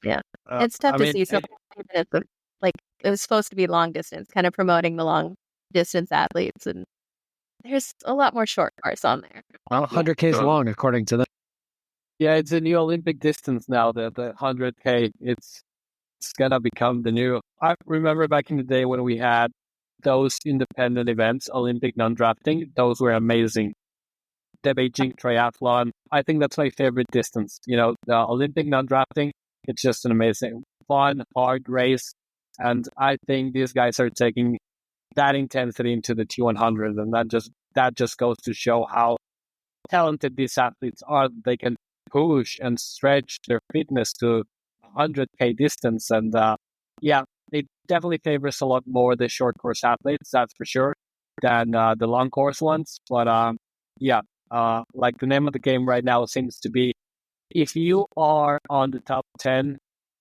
Yeah. It's tough to see so many minutes of, like, it was supposed to be long distance, kind of promoting the long distance athletes. And there's a lot more short course on there. Well, 100K is long, according to them. Yeah, it's a new Olympic distance now, the 100K. It's going to become the new... I remember back in the day when we had those independent events, Olympic non-drafting, those were amazing. The Beijing Triathlon, I think that's my favorite distance. You know, the Olympic non-drafting, it's just an amazing, fun, hard race. And I think these guys are taking that intensity into the T100. And that just goes to show how talented these athletes are. They can push and stretch their fitness to 100K distance. And it definitely favors a lot more the short course athletes, that's for sure, than the long course ones. But like the name of the game right now seems to be, if you are on the top 10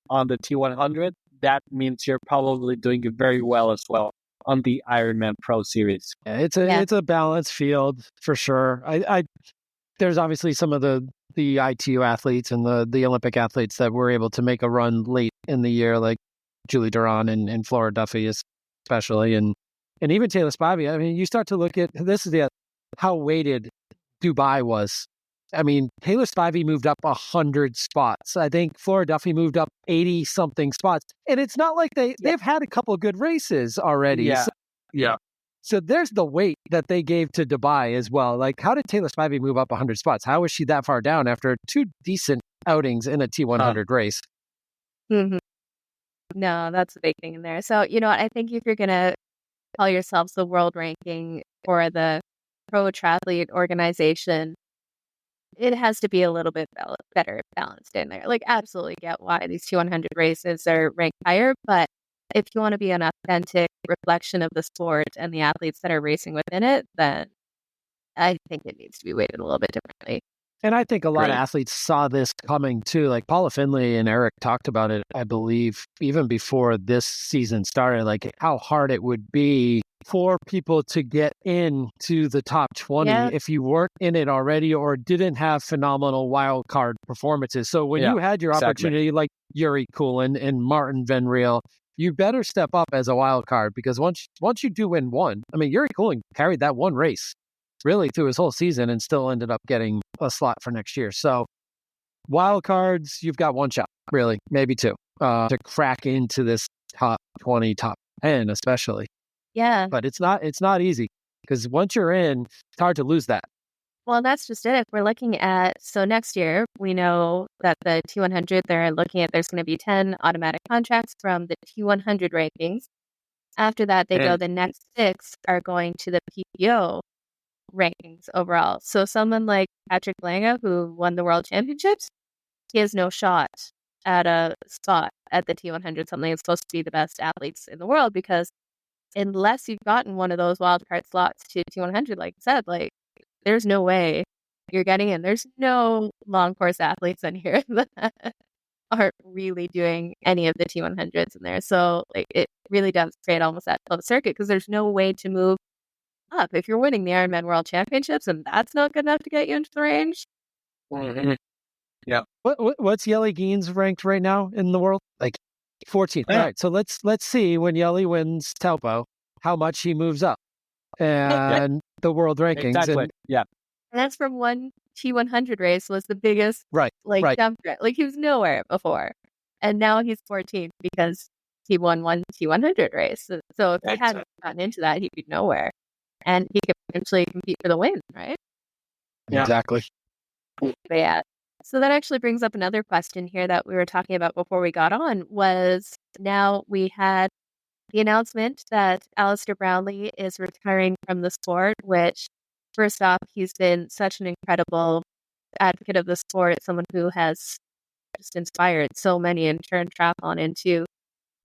on the T100, that means you're probably doing very well as well on the Ironman Pro Series. Yeah, it's a balanced field for sure. There's obviously some of the ITU athletes and the Olympic athletes that were able to make a run late in the year, like Julie Duran and Flora Duffy especially, and even Taylor Spivey. I mean, you start to look at how weighted Dubai was. I mean, Taylor Spivey moved up 100 spots. I think Flora Duffy moved up 80 something spots. And it's not like they've had a couple of good races already. Yeah. So there's the weight that they gave to Dubai as well. Like, how did Taylor Spivey move up 100 spots? How was she that far down after 2 decent outings in a T100 race? Mm-hmm. No, that's a big thing in there. So, you know what? I think if you're going to call yourselves the world ranking or the pro triathlete organization, it has to be a little bit better balanced in there. Like, absolutely get why these 200 races are ranked higher, but if you want to be an authentic reflection of the sport and the athletes that are racing within it, then I think it needs to be weighted a little bit differently. And I think a lot of athletes saw this coming too. Like Paula Finley and Eric talked about it, I believe, even before this season started, like how hard it would be for people to get into the top 20 if you weren't in it already or didn't have phenomenal wild card performances. So when you had your opportunity, like Yuri Kulin and Marten Van Riel, you better step up as a wild card, because once you do win one, I mean, Yuri Kulin carried that one race really through his whole season and still ended up getting a slot for next year. So wild cards, you've got one shot, really, maybe two, to crack into this top 20, top 10 especially. Yeah. But it's not easy, because once you're in, it's hard to lose that. Well, that's just it. If we're looking at, so next year, we know that the T100, they're looking at, there's going to be 10 automatic contracts from the T100 rankings. After that, they go, the next 6 are going to the PPO rankings overall. So someone like Patrick Lange, who won the World Championships, he has no shot at a spot at the T100, something that's supposed to be the best athletes in the world, because unless you've gotten one of those wildcard slots to T100, like I said, like there's no way you're getting in. There's no long course athletes in here that aren't really doing any of the T100s in there. So like it really does create almost that closed circuit, because there's no way to move up if you're winning the Ironman World Championships, and that's not good enough to get you into the range. Mm-hmm. Yeah. What's Yeli Geens ranked right now in the world? Like 14th. Yeah. All right. So let's see when Yeli wins Taupo, how much he moves up and the world rankings. Exactly. And that's from one T100 race was the biggest jump. Like he was nowhere before. And now he's 14th because he won one T100 race. So if he hadn't gotten into that, he'd be nowhere. And he could potentially compete for the win, right? Yeah. Exactly. But yeah. So that actually brings up another question here that we were talking about before we got on, was now we had the announcement that Alistair Brownlee is retiring from the sport, which, first off, he's been such an incredible advocate of the sport, someone who has just inspired so many and turned triathlon into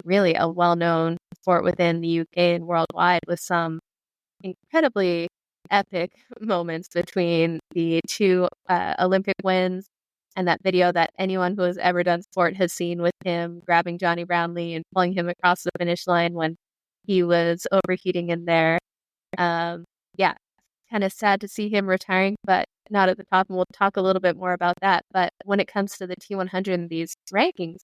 really a well-known sport within the UK and worldwide, with some incredibly epic moments between the two Olympic wins and that video that anyone who has ever done sport has seen with him grabbing Johnny Brownlee and pulling him across the finish line when he was overheating in there. Yeah, kind of sad to see him retiring, but not at the top, and we'll talk a little bit more about that. But when it comes to the T100 and these rankings,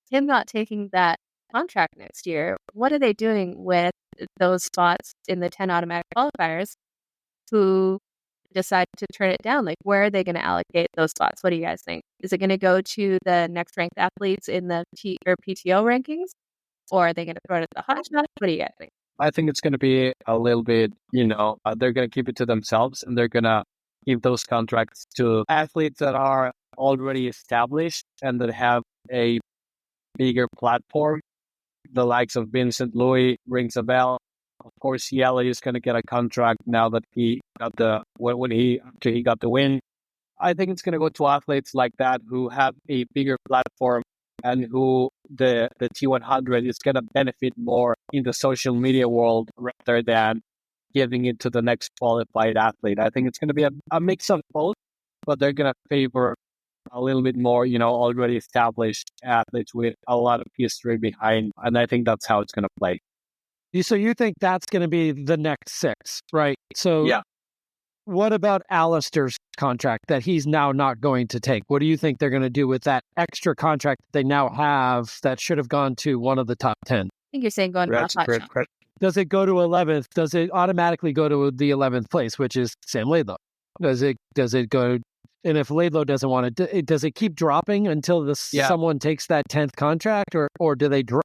him not taking that contract next year, what are they doing with those spots in the 10 automatic qualifiers who decide to turn it down? Like, where are they going to allocate those spots? What do you guys think? Is it going to go to the next ranked athletes in the PTO rankings, or are they going to throw it at the hot shot? What do you guys think? I think it's going to be a little bit, they're going to keep it to themselves, and they're going to give those contracts to athletes that are already established and that have a bigger platform. The likes of Vincent Louis rings a bell. Of course, Riel is going to get a contract now that he got after he got the win. I think it's going to go to athletes like that who have a bigger platform and who the T100 is going to benefit more in the social media world rather than giving it to the next qualified athlete. I think it's going to be a mix of both, but they're going to favor a little bit more, already established athletes with a lot of history behind. And I think that's how it's going to play. So you think that's going to be the next 6, right? So yeah. What about Alistair's contract that he's now not going to take? What do you think they're going to do with that extra contract that they now have that should have gone to one of the top 10? I think you're saying going to a hot shot. Does it go to 11th? Does it automatically go to the 11th place, which is Sam Laidlaw? Does it go? And if Laidlaw doesn't want it, does it keep dropping until someone takes that 10th contract, or do they drop?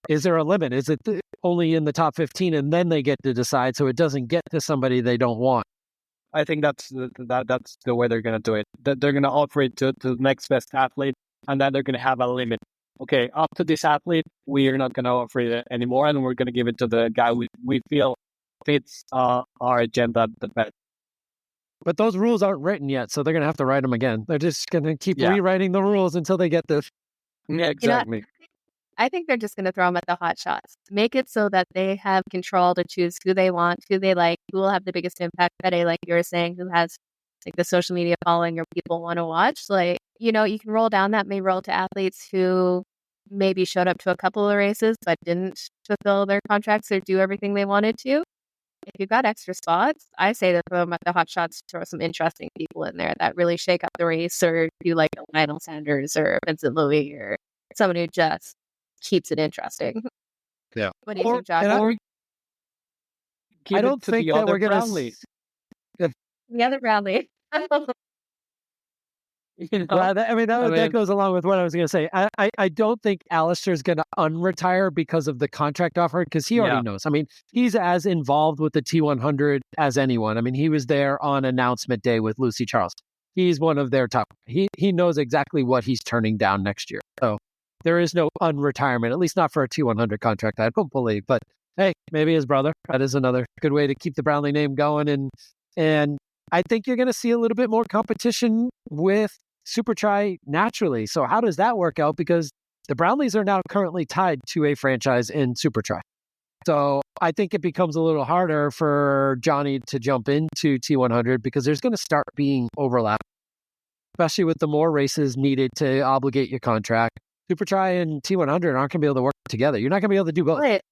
Is there a limit? Is it only in the top 15 and then they get to decide so it doesn't get to somebody they don't want? I think that's the way they're going to do it. They're going to offer it to the next best athlete, and then they're going to have a limit. Okay, up to this athlete, we're not going to offer it anymore, and we're going to give it to the guy we feel fits our agenda the best. But those rules aren't written yet, so they're going to have to write them again. They're just going to keep rewriting the rules until they get this. Yeah, exactly. I think they're just going to throw them at the hot shots. Make it so that they have control to choose who they want, who they like, who will have the biggest impact. Fede, like you were saying, who has like the social media following or people want to watch. Like, you can roll down that may roll to athletes who maybe showed up to a couple of races but didn't fulfill their contracts or do everything they wanted to. If you've got extra spots, I say to throw them at the hot shots, throw some interesting people in there that really shake up the race, or do like a Lionel Sanders or Vincent Louis or someone who just keeps it interesting. Yeah. What do you think, Josh? I don't think that we're going to... The other Brownlee. That goes along with what I was going to say. I don't think Alistair's going to unretire because of the contract offer, because he already knows. I mean, he's as involved with the T100 as anyone. I mean, he was there on announcement day with Lucy Charles. He's one of their top. He knows exactly what he's turning down next year. So there is no unretirement, at least not for a T100 contract, I don't believe. But hey, maybe his brother. That is another good way to keep the Brownlee name going. And I think you're going to see a little bit more competition with SuperTri naturally. So how does that work out? Because the Brownlees are now currently tied to a franchise in SuperTri. So I think it becomes a little harder for Johnny to jump into T100 because there's going to start being overlap, especially with the more races needed to obligate your contract. SuperTri and T100 aren't going to be able to work together. You're not going to be able to do both. Right.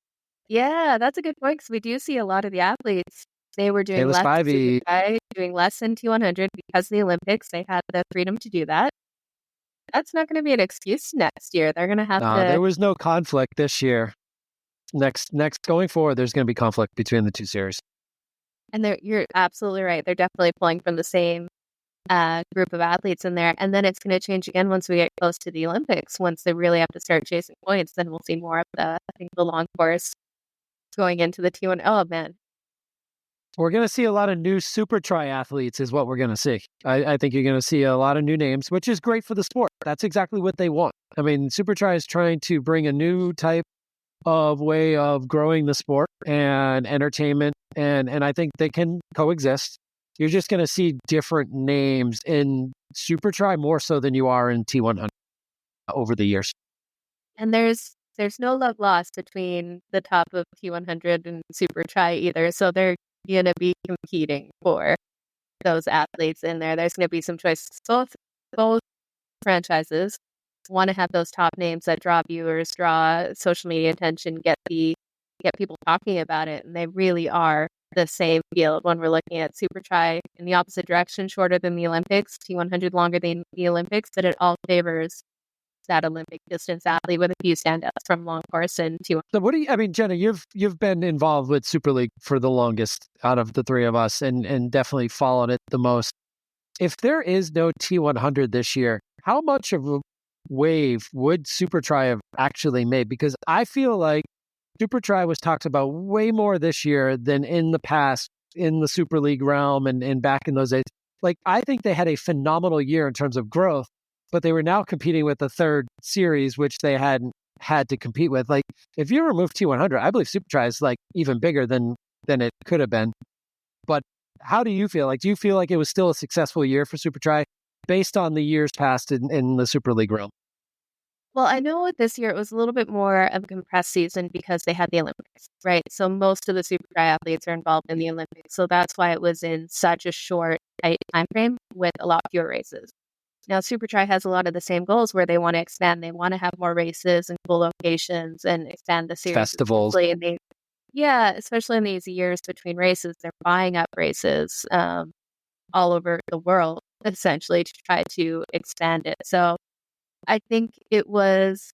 Yeah, that's a good point, because we do see a lot of the athletes. They were doing less SuperTri, doing less than T100 because of the Olympics. They had the freedom to do that. That's not going to be an excuse next year. They're going to have to... There was no conflict this year. Next, going forward, there's going to be conflict between the two series. And you're absolutely right. They're definitely pulling from the same group of athletes in there. And then it's going to change again once we get close to the Olympics. Once they really have to start chasing points, then we'll see more of I think the long course going into the T1. Oh, man. We're going to see a lot of new SuperTri athletes is what we're going to see. I think you're going to see a lot of new names, which is great for the sport. That's exactly what they want. I mean, SuperTri is trying to bring a new type of way of growing the sport and entertainment, and I think they can coexist. You're just going to see different names in SuperTri more so than you are in T100 over the years. And there's no love lost between the top of T100 and SuperTri either. So they're going to be competing for those athletes in there. There's going to be some choices. Both franchises want to have those top names that draw viewers, draw social media attention, get people talking about it. And they really are the same field when we're looking at SuperTri in the opposite direction, shorter than the Olympics, T100 longer than the Olympics, but it all favors that Olympic distance athlete with a few standouts from long course and T100. So Jenna, you've been involved with Super League for the longest out of the three of us and definitely followed it the most. If there is no T100 this year, how much of a wave would SuperTri have actually made? Because I feel like SuperTri was talked about way more this year than in the past in the Super League realm and back in those days. Like, I think they had a phenomenal year in terms of growth, but they were now competing with the third series, which they hadn't had to compete with. Like, if you remove T100, I believe SuperTri is like even bigger than it could have been. But how do you feel? Like, do you feel like it was still a successful year for SuperTri based on the years past in the Super League realm? Well, I know this year it was a little bit more of a compressed season because they had the Olympics, right? So most of the SuperTri athletes are involved in the Olympics. So that's why it was in such a short, tight time frame with a lot fewer races. Now, SuperTri has a lot of the same goals where they want to expand. They want to have more races and cool locations and expand the series. Festivals. Especially in these years between races, they're buying up races all over the world, essentially, to try to expand it. So I think it was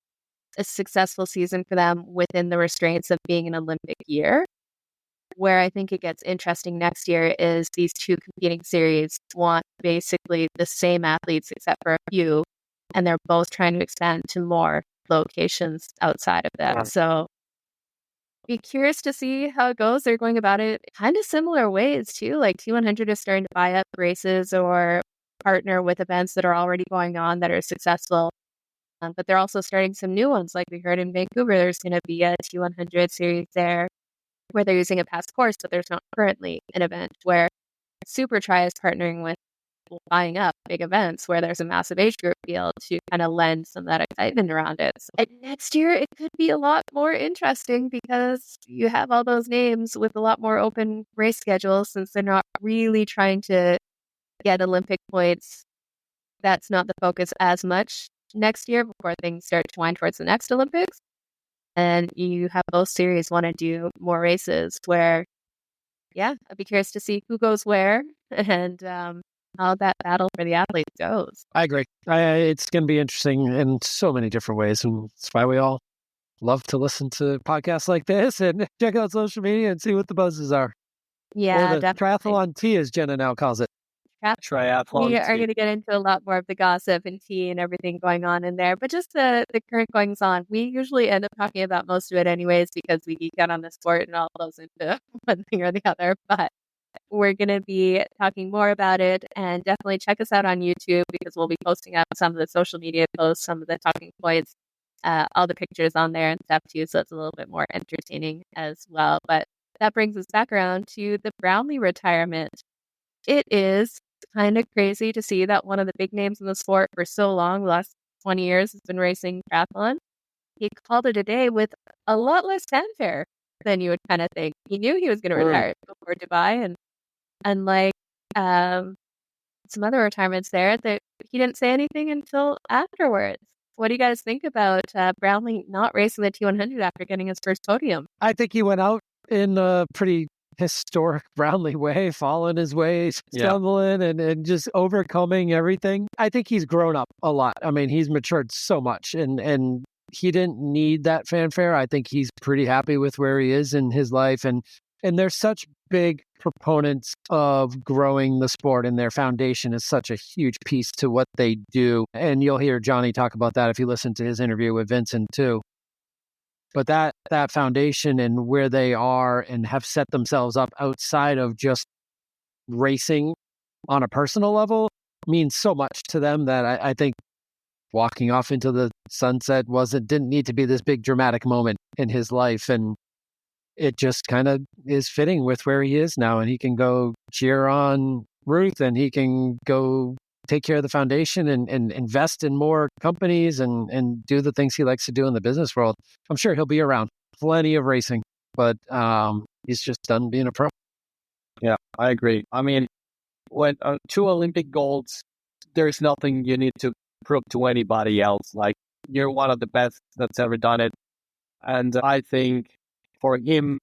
a successful season for them within the restraints of being an Olympic year. Where I think it gets interesting next year is these two competing series want basically the same athletes except for a few, and they're both trying to expand to more locations outside of that. Yeah. So be curious to see how it goes. They're going about it kind of similar ways too. Like T100 is starting to buy up races or partner with events that are already going on that are successful. But they're also starting some new ones. Like we heard in Vancouver, there's going to be a T100 series there where they're using a past course, but there's not currently an event where SuperTri is partnering with buying up big events where there's a massive age group field to kind of lend some of that excitement around it. So next year, it could be a lot more interesting because you have all those names with a lot more open race schedules since they're not really trying to get Olympic points. That's not the focus as much next year before things start to wind towards the next Olympics. And you have both series want to do more races where, I'd be curious to see who goes where and how that battle for the athletes goes. I agree. It's going to be interesting in so many different ways. And that's why we all love to listen to podcasts like this and check out social media and see what the buzzes are. Yeah, or the definitely. Triathlon tea, as Jenna now calls it. Triathlon. We are going to get into a lot more of the gossip and tea and everything going on in there, but just the current goings on. We usually end up talking about most of it anyways because we geek out on the sport and all goes into one thing or the other. But we're going to be talking more about it, and definitely check us out on YouTube because we'll be posting up some of the social media posts, some of the talking points, all the pictures on there and stuff too. So it's a little bit more entertaining as well. But that brings us back around to the Brownlee retirement. It is kind of crazy to see that one of the big names in the sport for so long, the last 20 years, has been racing triathlon. He called it a day with a lot less fanfare than you would kind of think. He knew he was going to retire before Dubai, and unlike some other retirements there, that he didn't say anything until afterwards. What do you guys think about Brownlee not racing the T100 after getting his first podium? I think he went out in a pretty historic Brownlee way, following his way, stumbling and just overcoming everything. I think he's grown up a lot. I mean, he's matured so much and he didn't need that fanfare. I think he's pretty happy with where he is in his life. And there's such big proponents of growing the sport, and their foundation is such a huge piece to what they do. And you'll hear Johnny talk about that if you listen to his interview with Vincent too. But that foundation and where they are and have set themselves up outside of just racing on a personal level means so much to them that I think walking off into the sunset didn't need to be this big dramatic moment in his life. And it just kind of is fitting with where he is now. And he can go cheer on Ruth, and he can go take care of the foundation and invest in more companies and do the things he likes to do in the business world. I'm sure he'll be around plenty of racing, but he's just done being a pro. Yeah, I agree. I mean, when 2 Olympic golds, there's nothing you need to prove to anybody else. Like, you're one of the best that's ever done it. And I think for him,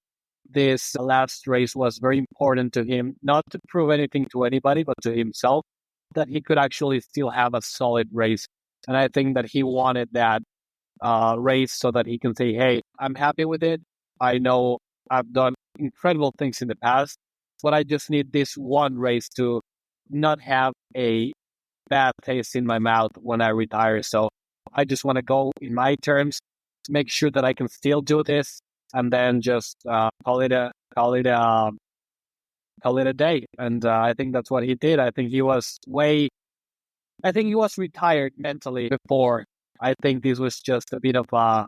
this last race was very important to him, not to prove anything to anybody, but to himself, that he could actually still have a solid race. And I think that he wanted that race so that he can say, hey, I'm happy with it. I know I've done incredible things in the past, but I just need this one race to not have a bad taste in my mouth when I retire. So I just want to go in my terms, make sure that I can still do this, and then just call it a day. And I think that's what he did. I think he was retired mentally before. I think this was just a bit of I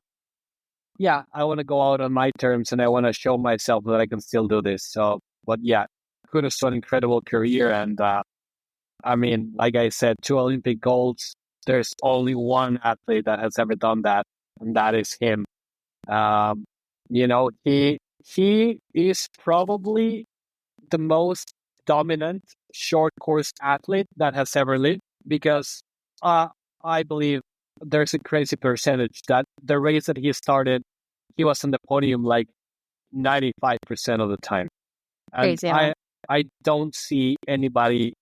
want to go out on my terms, and I want to show myself that I can still do this. So, but yeah, kudos to an incredible career. And I mean, like I said, 2 Olympic golds. There's only one athlete that has ever done that, and that is him. He is probably the most dominant short course athlete that has ever lived, because I believe there's a crazy percentage that the race that he started, he was on the podium like 95% of the time. And Crazy, huh? I don't see anybody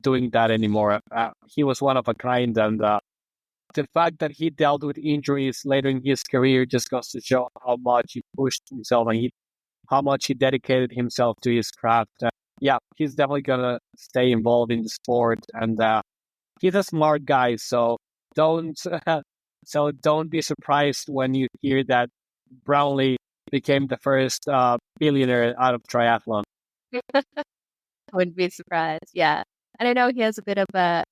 doing that anymore. He was one of a kind, and the fact that he dealt with injuries later in his career just goes to show how much he pushed himself and how much he dedicated himself to his craft. He's definitely gonna stay involved in the sport, and he's a smart guy. So don't be surprised when you hear that Brownlee became the first billionaire out of triathlon. Wouldn't be surprised. Yeah. And I know he has a bit of a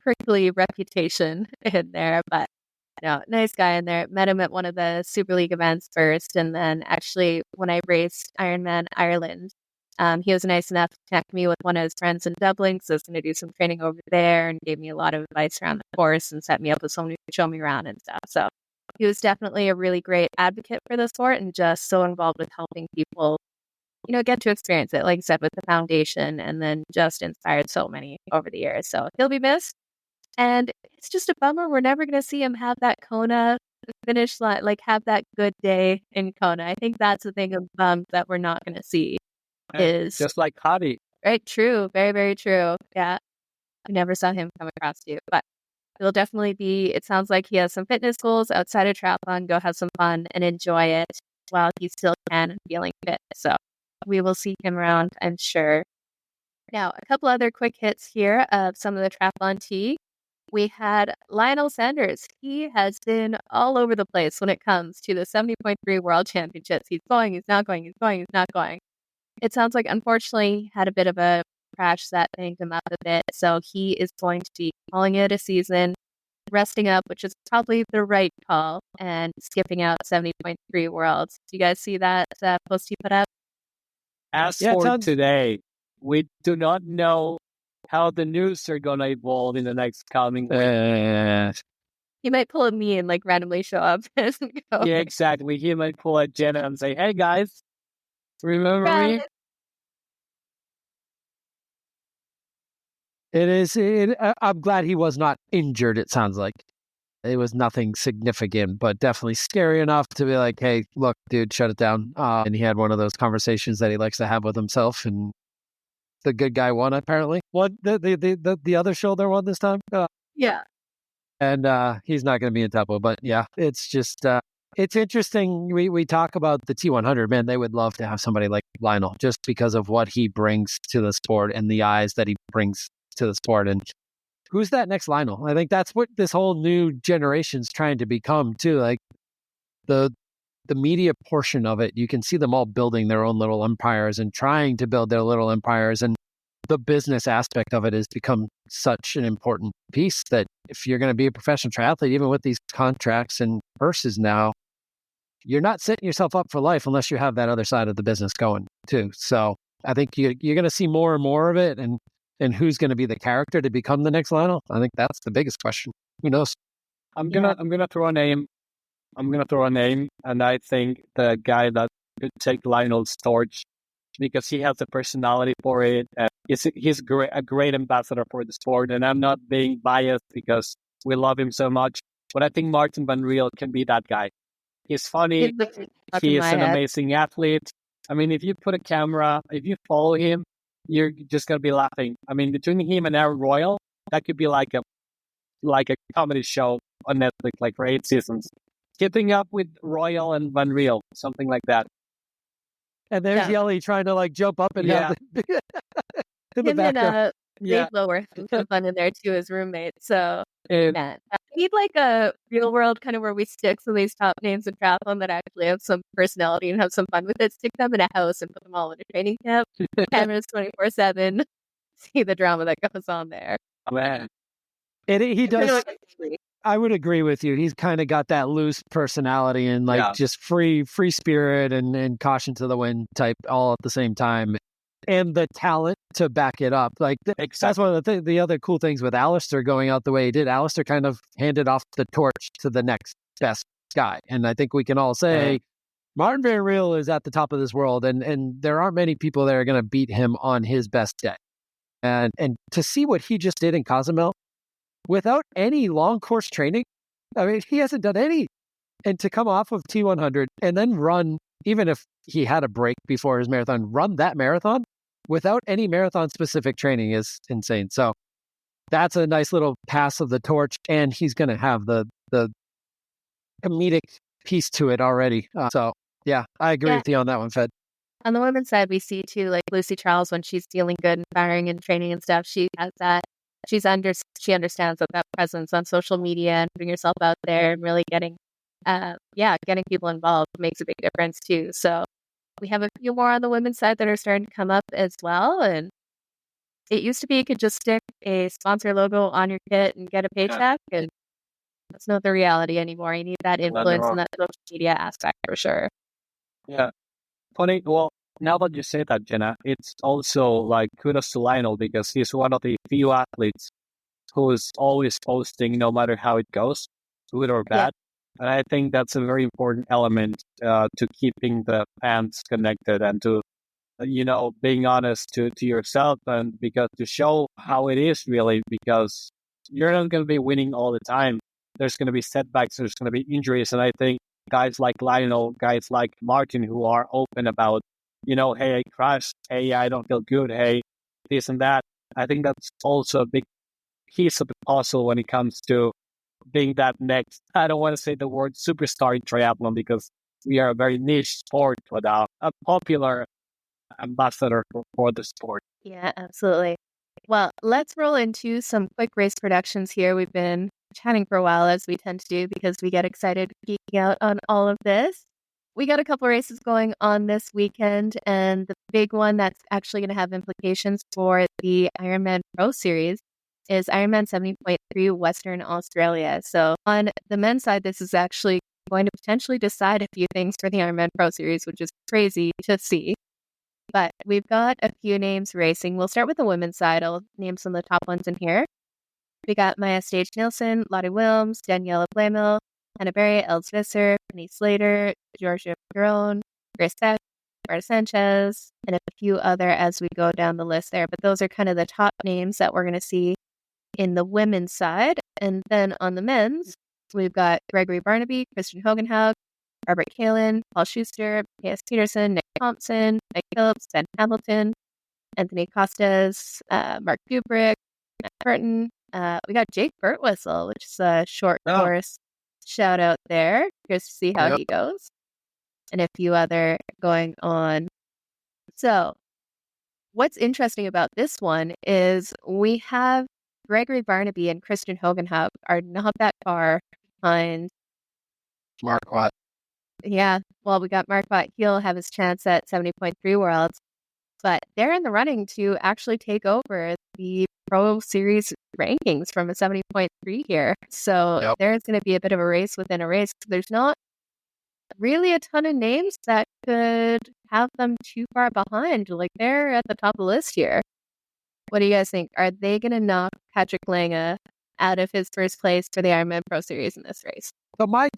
prickly reputation in there, but nice guy in there. Met him at one of the Super League events first, and then actually when I raced Ironman Ireland, he was nice enough to connect me with one of his friends in Dublin, because I was going to do some training over there, and gave me a lot of advice around the course and set me up with someone who could show me around and stuff. So he was definitely a really great advocate for the sport, and just so involved with helping people get to experience it, like I said, with the foundation, and then just inspired so many over the years. So he'll be missed. And it's just a bummer we're never going to see him have that Kona finish line, like have that good day in Kona. I think that's the thing of that we're not going to see is just like Hadi. Right, true. Very, very true. Yeah. I never saw him come across you, but it'll definitely be, it sounds like he has some fitness goals outside of triathlon. Go have some fun and enjoy it while he still can and feeling fit. So we will see him around, I'm sure. Now, a couple other quick hits here of some of the triathlon tea. We had Lionel Sanders. He has been all over the place when it comes to the 70.3 World Championships. He's going, he's not going, he's going, he's not going. It sounds like, unfortunately, he had a bit of a crash that banged him up a bit. So he is going to be calling it a season, resting up, which is probably the right call, and skipping out 70.3 Worlds. Do you guys see that post he put up? As for today, we do not know how the news are going to evolve in the next coming week. He might pull a me and like randomly show up and go. Yeah, exactly. He might pull a Jenna and say, hey guys, remember me? I'm glad he was not injured, it sounds like. It was nothing significant, but definitely scary enough to be like, hey, look, dude, shut it down. And he had one of those conversations that he likes to have with himself, and the good guy won, apparently. What, the other shoulder won this time? Yeah. And he's not going to be in Tempo, but yeah, it's just, It's interesting. We talk about the T100, man. They would love to have somebody like Lionel just because of what he brings to the sport and the eyes that he brings to the sport. And who's that next Lionel? I think that's what this whole new generation's trying to become too. Like the media portion of it, you can see them all building their own little empires and trying to build their little empires. And the business aspect of it has become such an important piece that if you're going to be a professional triathlete, even with these contracts and purses now, you're not setting yourself up for life unless you have that other side of the business going too. So I think you're going to see more and more of it. And who's going to be the character to become the next Lionel? I think that's the biggest question. Who knows? I'm gonna throw a name. And I think the guy that could take Lionel's torch because he has the personality for it. And he's a great ambassador for the sport. And I'm not being biased because we love him so much, but I think Marten van Riel can be that guy. He's funny. He is an amazing athlete. I mean, if you put a camera, if you follow him, you're just gonna be laughing. I mean, between him and Aaron Royal, that could be like a comedy show on Netflix, like for 8 seasons. Keeping up with Royal and Van Riel, something like that. And there's Yelly trying to like jump up and down in the Him background. Dave Lower having some fun in there too as roommates. So man, I need like a real world kind of where we stick some of these top names in triathlon that actually have some personality and have some fun with it. Stick them in a house and put them all in a training camp. Cameras 24/7. See the drama that goes on there. Oh, man. He does. I would agree with you. He's kind of got that loose personality and like just free spirit and caution to the wind type all at the same time. And the talent to back it up. Like that's one of the other cool things with Alistair going out the way he did. Alistair kind of handed off the torch to the next best guy. And I think we can all say Marten van Riel is at the top of this world and there aren't many people that are going to beat him on his best day. And to see what he just did in Cozumel without any long course training, I mean, he hasn't done any. And to come off of T100 and then run, even if he had a break before his marathon, run that marathon without any marathon specific training is insane. So that's a nice little pass of the torch. And he's going to have the comedic piece to it already. So yeah, I agree with you on that one, Fed. On the women's side, we see too, like Lucy Charles, when she's feeling good and firing and training and stuff, she has that. She understands that presence on social media and putting yourself out there and really getting people involved makes a big difference too. So we have a few more on the women's side that are starting to come up as well. And it used to be you could just stick a sponsor logo on your kit and get a paycheck, and that's not the reality anymore. You need that influence and that social media aspect for sure. Yeah. Funny. Well, now that you say that, Jenna, it's also like kudos to Lionel because he's one of the few athletes who is always posting no matter how it goes, good or bad. Yeah. And I think that's a very important element to keeping the fans connected and to, being honest to yourself and because to show how it is really because you're not going to be winning all the time. There's going to be setbacks, there's going to be injuries. And I think guys like Lionel, guys like Marten who are open about hey, I crashed. Hey, I don't feel good. Hey, this and that. I think that's also a big piece of the puzzle when it comes to being that next. I don't want to say the word superstar in triathlon because we are a very niche sport, but a popular ambassador for the sport. Yeah, absolutely. Well, let's roll into some quick race productions here. We've been chatting for a while as we tend to do because we get excited geeking out on all of this. We got a couple races going on this weekend, and the big one that's actually going to have implications for the Ironman Pro Series is Ironman 70.3 Western Australia. So on the men's side, this is actually going to potentially decide a few things for the Ironman Pro Series, which is crazy to see. But we've got a few names racing. We'll start with the women's side. I'll name some of the top ones in here. We got Maya Stage Nielsen, Lottie Wilms, Daniela Blamil, Hannah Berry, Els Visser, Penny Slater, Georgia Perron, Grace Beck, Marta Sanchez, and a few other as we go down the list there. But those are kind of the top names that we're going to see in the women's side. And then on the men's, we've got Gregory Barnaby, Christian Hogenhaug, Robert Kalin, Paul Schuster, P.S. Peterson, Nick Thompson, Mike Phillips, Ben Hamilton, Anthony Costas, Mark Kubrick, Matt Burton. We got Jake Birtwhistle, which is a short course shout out there just to see how he goes. And a few other going on. So what's interesting about this one is we have Gregory Barnaby and Christian Hogenhub are not that far behind Marquardt. Yeah, well, we got Marquardt. He'll have his chance at 70.3 Worlds, but they're in the running to actually take over the Pro Series rankings from a 70.3 here. So there's going to be a bit of a race within a race. There's not really a ton of names that could have them too far behind. Like, they're at the top of the list here. What do you guys think? Are they going to knock Patrick Lange out of his first place for the Ironman Pro Series in this race? So my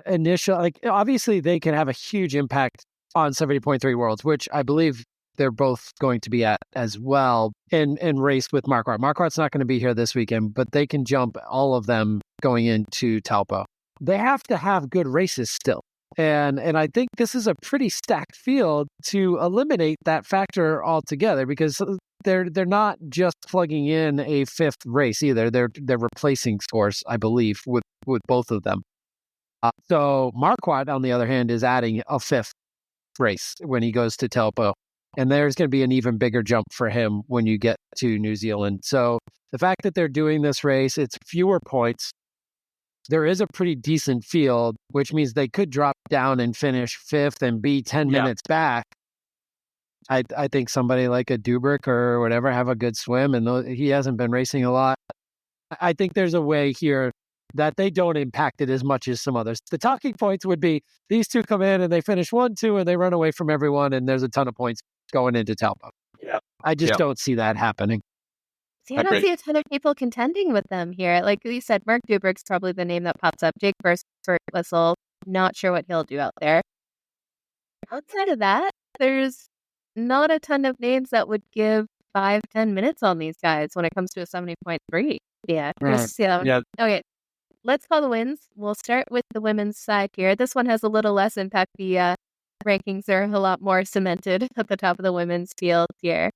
initial, like, obviously they can have a huge impact on 70.3 Worlds, which I believe they're both going to be at as well in race with Marquardt. Marquardt's not going to be here this weekend, but they can jump all of them going into Taupo. They have to have good races still. And I think this is a pretty stacked field to eliminate that factor altogether, because they're not just plugging in a fifth race either. They're replacing scores, I believe, with both of them. So Marquardt, on the other hand, is adding a fifth race when he goes to Taupo. And there's going to be an even bigger jump for him when you get to New Zealand. So the fact that they're doing this race, it's fewer points. There is a pretty decent field, which means they could drop down and finish fifth and be 10 minutes back. I think somebody like a Dubrick or whatever have a good swim, and he hasn't been racing a lot. I think there's a way here that they don't impact it as much as some others. The talking points would be these two come in and they finish 1-2 and they run away from everyone, and there's a ton of points going into Taupo. Yeah. I just don't see that happening. See, I don't see a ton of people contending with them here. Like you said, Mark Dubrick's probably the name that pops up. Jake Whistle, not sure what he'll do out there. Outside of that, there's not a ton of names that would give 5-10 minutes on these guys when it comes to a 70.3. Yeah. Okay. Let's call the wins. We'll start with the women's side here. This one has a little less impact. The rankings are a lot more cemented at the top of the women's field here.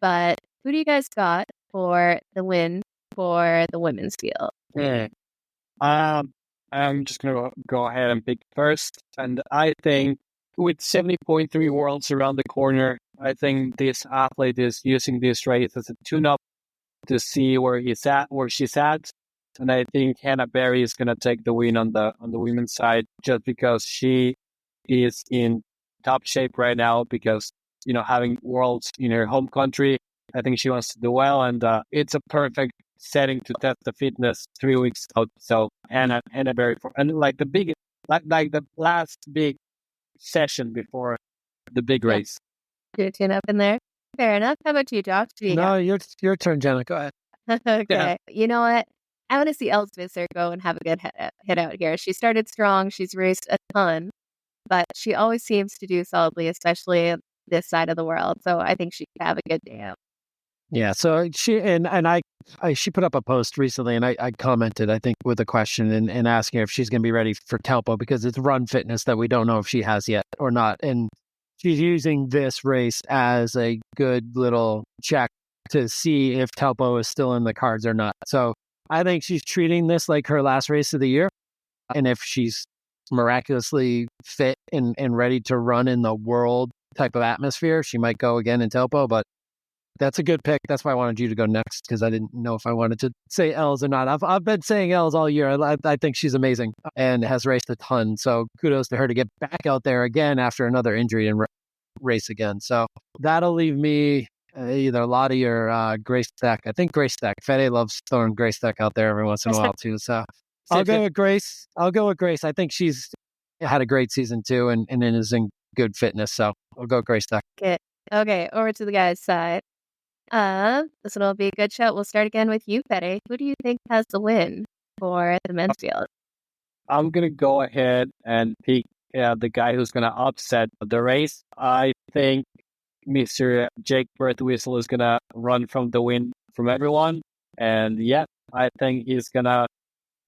But who do you guys got for the win for the women's field? I'm just going to go ahead and pick first. And I think with 70.3 Worlds around the corner, I think this athlete is using this race as a tune-up to see where she's at. And I think Hannah Berry is going to take the win on the women's side, just because she is in top shape right now, because, having Worlds in her home country, I think she wants to do well. And it's a perfect setting to test the fitness 3 weeks out. So Hannah Berry, the last big session before the big race. Do a tune up in there. Fair enough. How about you, Josh? No, your turn, Jenna. Go ahead. Okay. Yeah. You know what? I want to see Els Visser go and have a good hit out here. She started strong. She's raced a ton, but she always seems to do solidly, especially this side of the world. So I think she could have a good day out. Yeah. So she she put up a post recently, and I commented, I think, with a question and asking her if she's going to be ready for Taupo, because it's run fitness that we don't know if she has yet or not. And she's using this race as a good little check to see if Taupo is still in the cards or not. So I think she's treating this like her last race of the year. And if she's miraculously fit and ready to run in the world type of atmosphere, she might go again in Taupo. But that's a good pick. That's why I wanted you to go next, because I didn't know if I wanted to say Els or not. I've been saying Els all year. I think she's amazing and has raced a ton. So kudos to her to get back out there again after another injury and race again. So that'll leave me either Lottie or Grace Stack. I think Grace Stack. Fede loves throwing Grace Stack out there every once in a while too. So I'll go with Grace. I think she's had a great season too, and is in good fitness. So I'll go Grace Stack. Okay, over to the guys' side. This one will be a good shout. We'll start again with you, Fede. Who do you think has the win for the men's field? I'm going to go ahead and pick the guy who's going to upset the race. I think Mr. Jake Birthwhistle is going to run from the win from everyone. And I think he's going to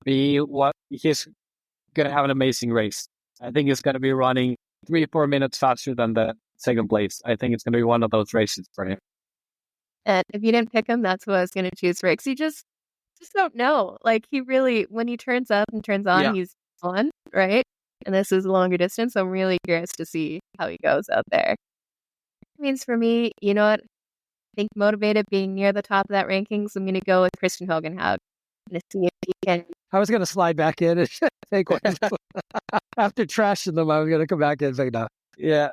have an amazing race. I think he's going to be running 3-4 minutes faster than the second place. I think it's going to be one of those races for him. And if you didn't pick him, that's who I was going to choose for. Because you just don't know. Like, he really, when he turns up and turns on, he's one, right? And this is a longer distance. So I'm really curious to see how he goes out there. It means for me, you know what? I think motivated being near the top of that rankings, I'm going to go with Christian Hogenhaug. I'm going to see if he can. I was going to slide back in and take one. After trashing them, I was going to come back in and say no. Yeah.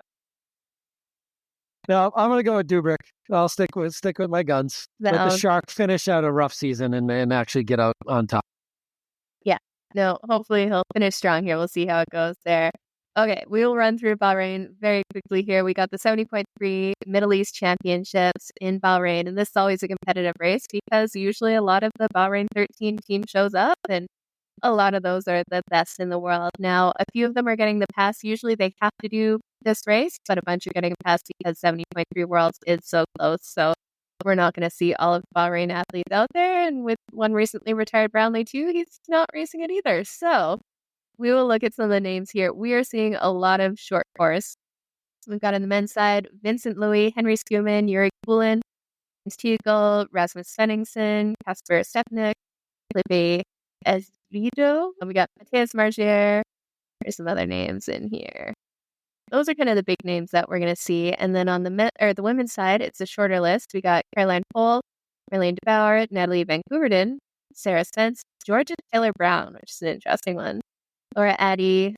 No, I'm going to go with Dubrick. I'll stick with my guns. Let the Shark finish out a rough season and actually get out on top. Yeah. No, hopefully he'll finish strong here. We'll see how it goes there. Okay, we will run through Bahrain very quickly here. We got the 70.3 Middle East Championships in Bahrain, and this is always a competitive race because usually a lot of the Bahrain 13 team shows up, and a lot of those are the best in the world. Now, a few of them are getting the pass. Usually they have to do this race, but a bunch are getting a pass because 70.3 Worlds is so close. So we're not going to see all of Bahrain athletes out there, and with one recently retired Brownlee too, he's not racing it either. So we will look at some of the names here. We are seeing a lot of short course. We've got on the men's side, Vincent Louis, Henry Skuman, Yuri Kulin, James Teagle, Rasmus Svenningsson, Kasper Stepnik, Felipe Esvido. And we got Matthias Margier. There's some other names in here. Those are kind of the big names that we're going to see. And then on the women's side, it's a shorter list. We got Caroline Pohl, Marlene de Bauer, Natalie Van Couverden, Sarah Spence, Georgia Taylor-Brown, which is an interesting one. Laura Addy,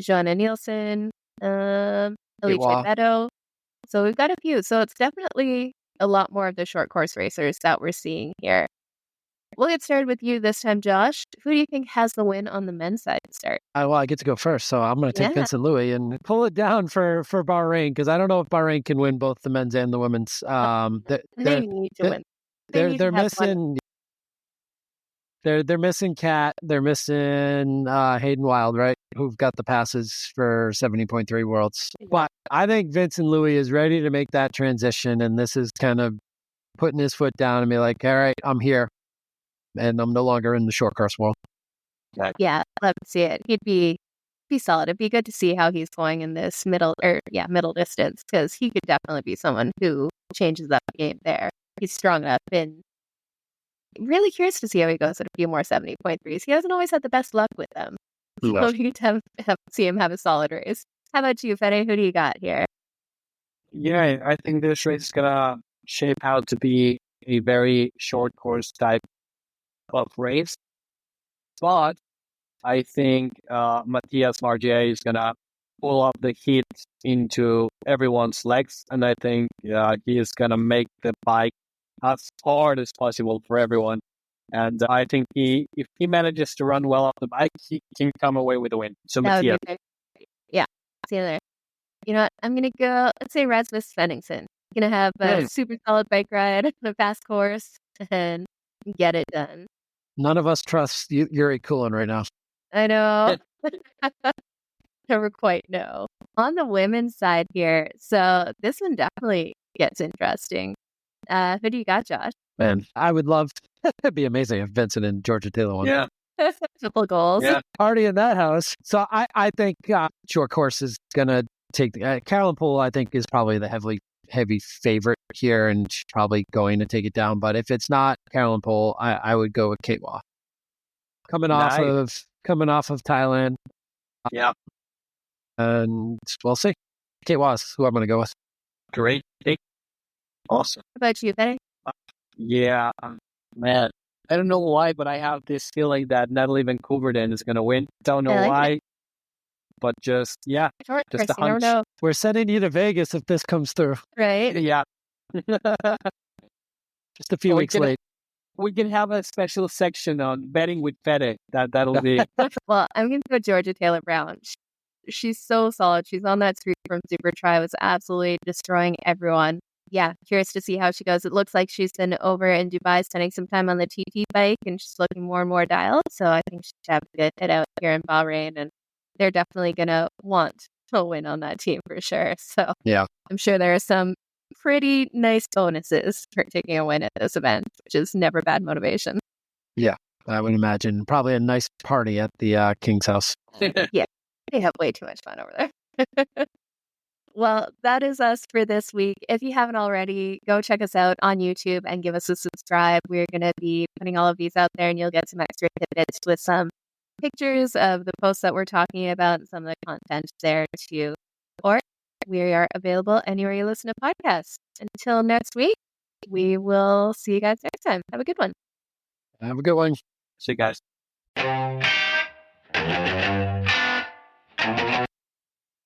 Joanna Nielsen, Alicia Meadow. So we've got a few. So it's definitely a lot more of the short course racers that we're seeing here. We'll get started with you this time, Josh. Who do you think has the win on the men's side to start? I get to go first, so I'm going to take Vincent Louis and pull it down for Bahrain, because I don't know if Bahrain can win both the men's and the women's. They need to win. They're missing. They're missing Kat. They're missing Hayden Wild, right? Who've got the passes for 70.3 Worlds. But I think Vincent Louis is ready to make that transition, and this is kind of putting his foot down and be like, all right, I'm here, and I'm no longer in the short course world. Yeah, love to see it. He'd be solid. It'd be good to see how he's going in this middle distance, because he could definitely be someone who changes up the game there. He's strong enough, and really curious to see how he goes at a few more 70.3s. He hasn't always had the best luck with them. So we get to see him have a solid race. How about you, Fede? Who do you got here? Yeah, I think this race is going to shape out to be a very short course type of race. But I think Matthias Margier is going to pull up the heat into everyone's legs. And I think he is going to make the bike as hard as possible for everyone. And I think if he manages to run well off the bike, he can come away with a win. So Matthias. Yeah, see you there. You know what? I'm going to go, let's say Rasmus Svenningsson. Going to have a super solid bike ride on a fast course and get it done. None of us trust Yuri Kulin right now. I know. Never quite know. On the women's side here, so this one definitely gets interesting. Who do you got, Josh? Man, I would love it'd be amazing if Vincent and Georgia Taylor won. Yeah. Triple goals. Yeah. Party in that house. So I think short course is going to take Caroline Pohl, I think, is probably the heavy favorite here, and she's probably going to take it down. But if it's not Caroline Pohl, I would go with Kate Waugh. Coming off of Thailand. Yeah. And we'll see. Kate Waugh is who I'm going to go with. Great. Awesome. How about you, Fede? Yeah, man. I don't know why, but I have this feeling that Natalie Van Couverden is going to win. Don't know why, but just a hunch. We're sending you to Vegas if this comes through. Right? Yeah. Just a few weeks late. We can have a special section on betting with Fede. That'll be. Well, I'm going to go Georgia Taylor-Brown. She's so solid. She's on that streak from SuperTri. Was absolutely destroying everyone. Yeah, curious to see how she goes. It looks like she's been over in Dubai spending some time on the TT bike, and she's looking more and more dialed. So I think she should have a good hit out here in Bahrain, and they're definitely going to want to win on that team for sure. So yeah, I'm sure there are some pretty nice bonuses for taking a win at this event, which is never bad motivation. Yeah, I would imagine probably a nice party at the King's house. Yeah, they have way too much fun over there. Well, that is us for this week. If you haven't already, go check us out on YouTube and give us a subscribe. We're going to be putting all of these out there, and you'll get some extra tidbits with some pictures of the posts that we're talking about and some of the content there too. Or we are available anywhere you listen to podcasts. Until next week, we will see you guys next time. Have a good one. Have a good one. See you guys.